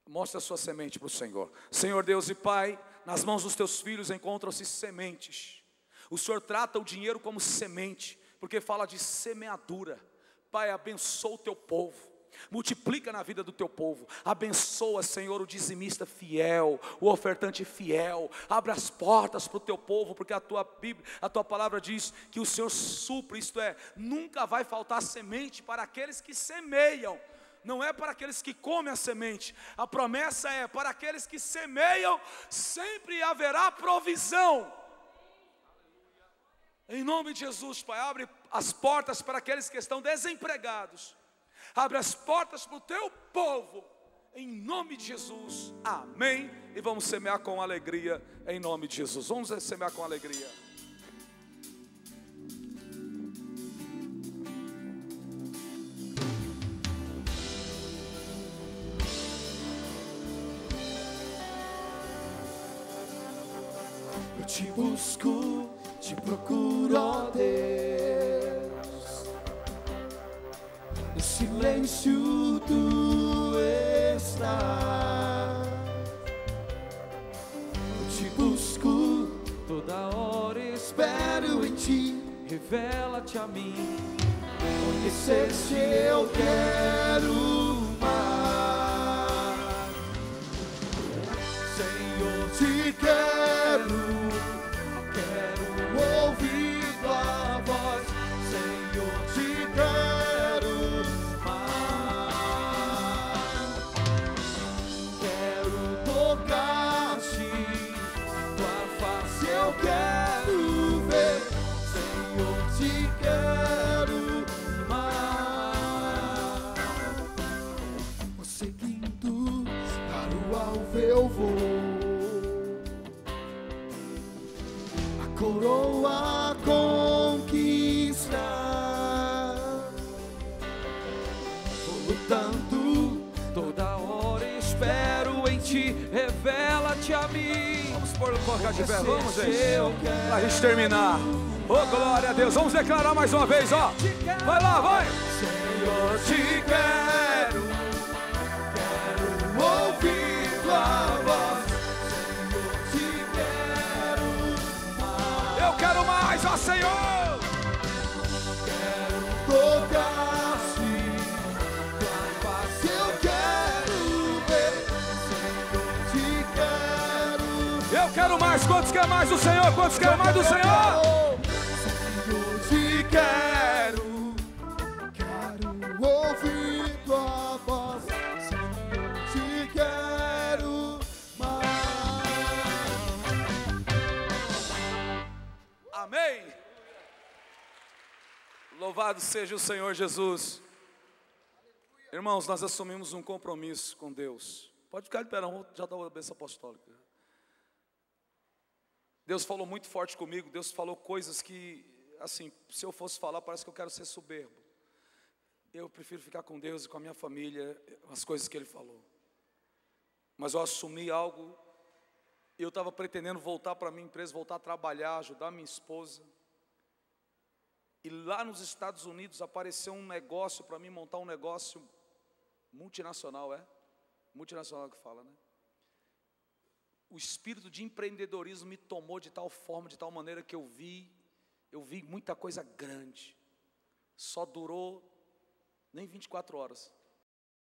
Mostra a sua semente para o Senhor. Senhor Deus e Pai, nas mãos dos teus filhos encontram-se sementes. O Senhor trata o dinheiro como semente, porque fala de semeadura. Pai, abençoa o teu povo. Multiplica na vida do teu povo. Abençoa, Senhor, o dizimista fiel, o ofertante fiel. Abre as portas para o teu povo, porque a tua Bíblia, a tua palavra diz que o Senhor supre, isto é, nunca vai faltar semente para aqueles que semeiam. Não é para aqueles que comem a semente. A promessa é para aqueles que semeiam, sempre haverá provisão. Em nome de Jesus, Pai, abre as portas para aqueles que estão desempregados. Abre as portas para o teu povo, em nome de Jesus, amém. E vamos semear com alegria, em nome de Jesus. Vamos semear com alegria. Eu te busco, te procuro, ó Deus. No silêncio tu estás. Eu te busco, toda hora espero em ti. Revela-te a mim. Conhecer-te eu quero mais. quero ouvir tua voz, Senhor, te quero mais. Quero tocar-te, tua face eu quero ver, Senhor, te quero mais. Seguindo para o alvo eu vou, a coroa conquistar. Vou lutando toda hora, espero em ti, revela-te a mim. Vamos colocar de pé, vamos, gente, Eu quero. pra gente terminar. Oh, glória a Deus, vamos declarar mais uma vez, ó. Vai lá, vai. Senhor, te quero, quero ouvir tua voz, Senhor, te quero mais. Eu quero mais, ó Senhor. Quero tocar-te, tua face eu quero ver, Senhor, te quero. Eu quero mais. Quantos querem mais do Senhor? Quantos querem mais do Senhor? Senhor, te quero, quero ouvir tua voz, Senhor, te quero mais. Amém. Louvado seja o Senhor Jesus. Irmãos, nós assumimos um compromisso com Deus. Pode ficar de pé, não, já dá a bênção apostólica. Deus falou muito forte comigo. Deus falou coisas que, assim, se eu fosse falar, parece que eu quero ser soberbo. Eu prefiro ficar com Deus e com a minha família, as coisas que Ele falou. Mas eu assumi algo. Eu estava pretendendo voltar para a minha empresa, voltar a trabalhar, ajudar minha esposa. E lá nos Estados Unidos apareceu um negócio para mim, montar um negócio multinacional, multinacional que fala, né? O espírito de empreendedorismo me tomou de tal forma, de tal maneira que eu vi muita coisa grande. Só durou nem 24 horas.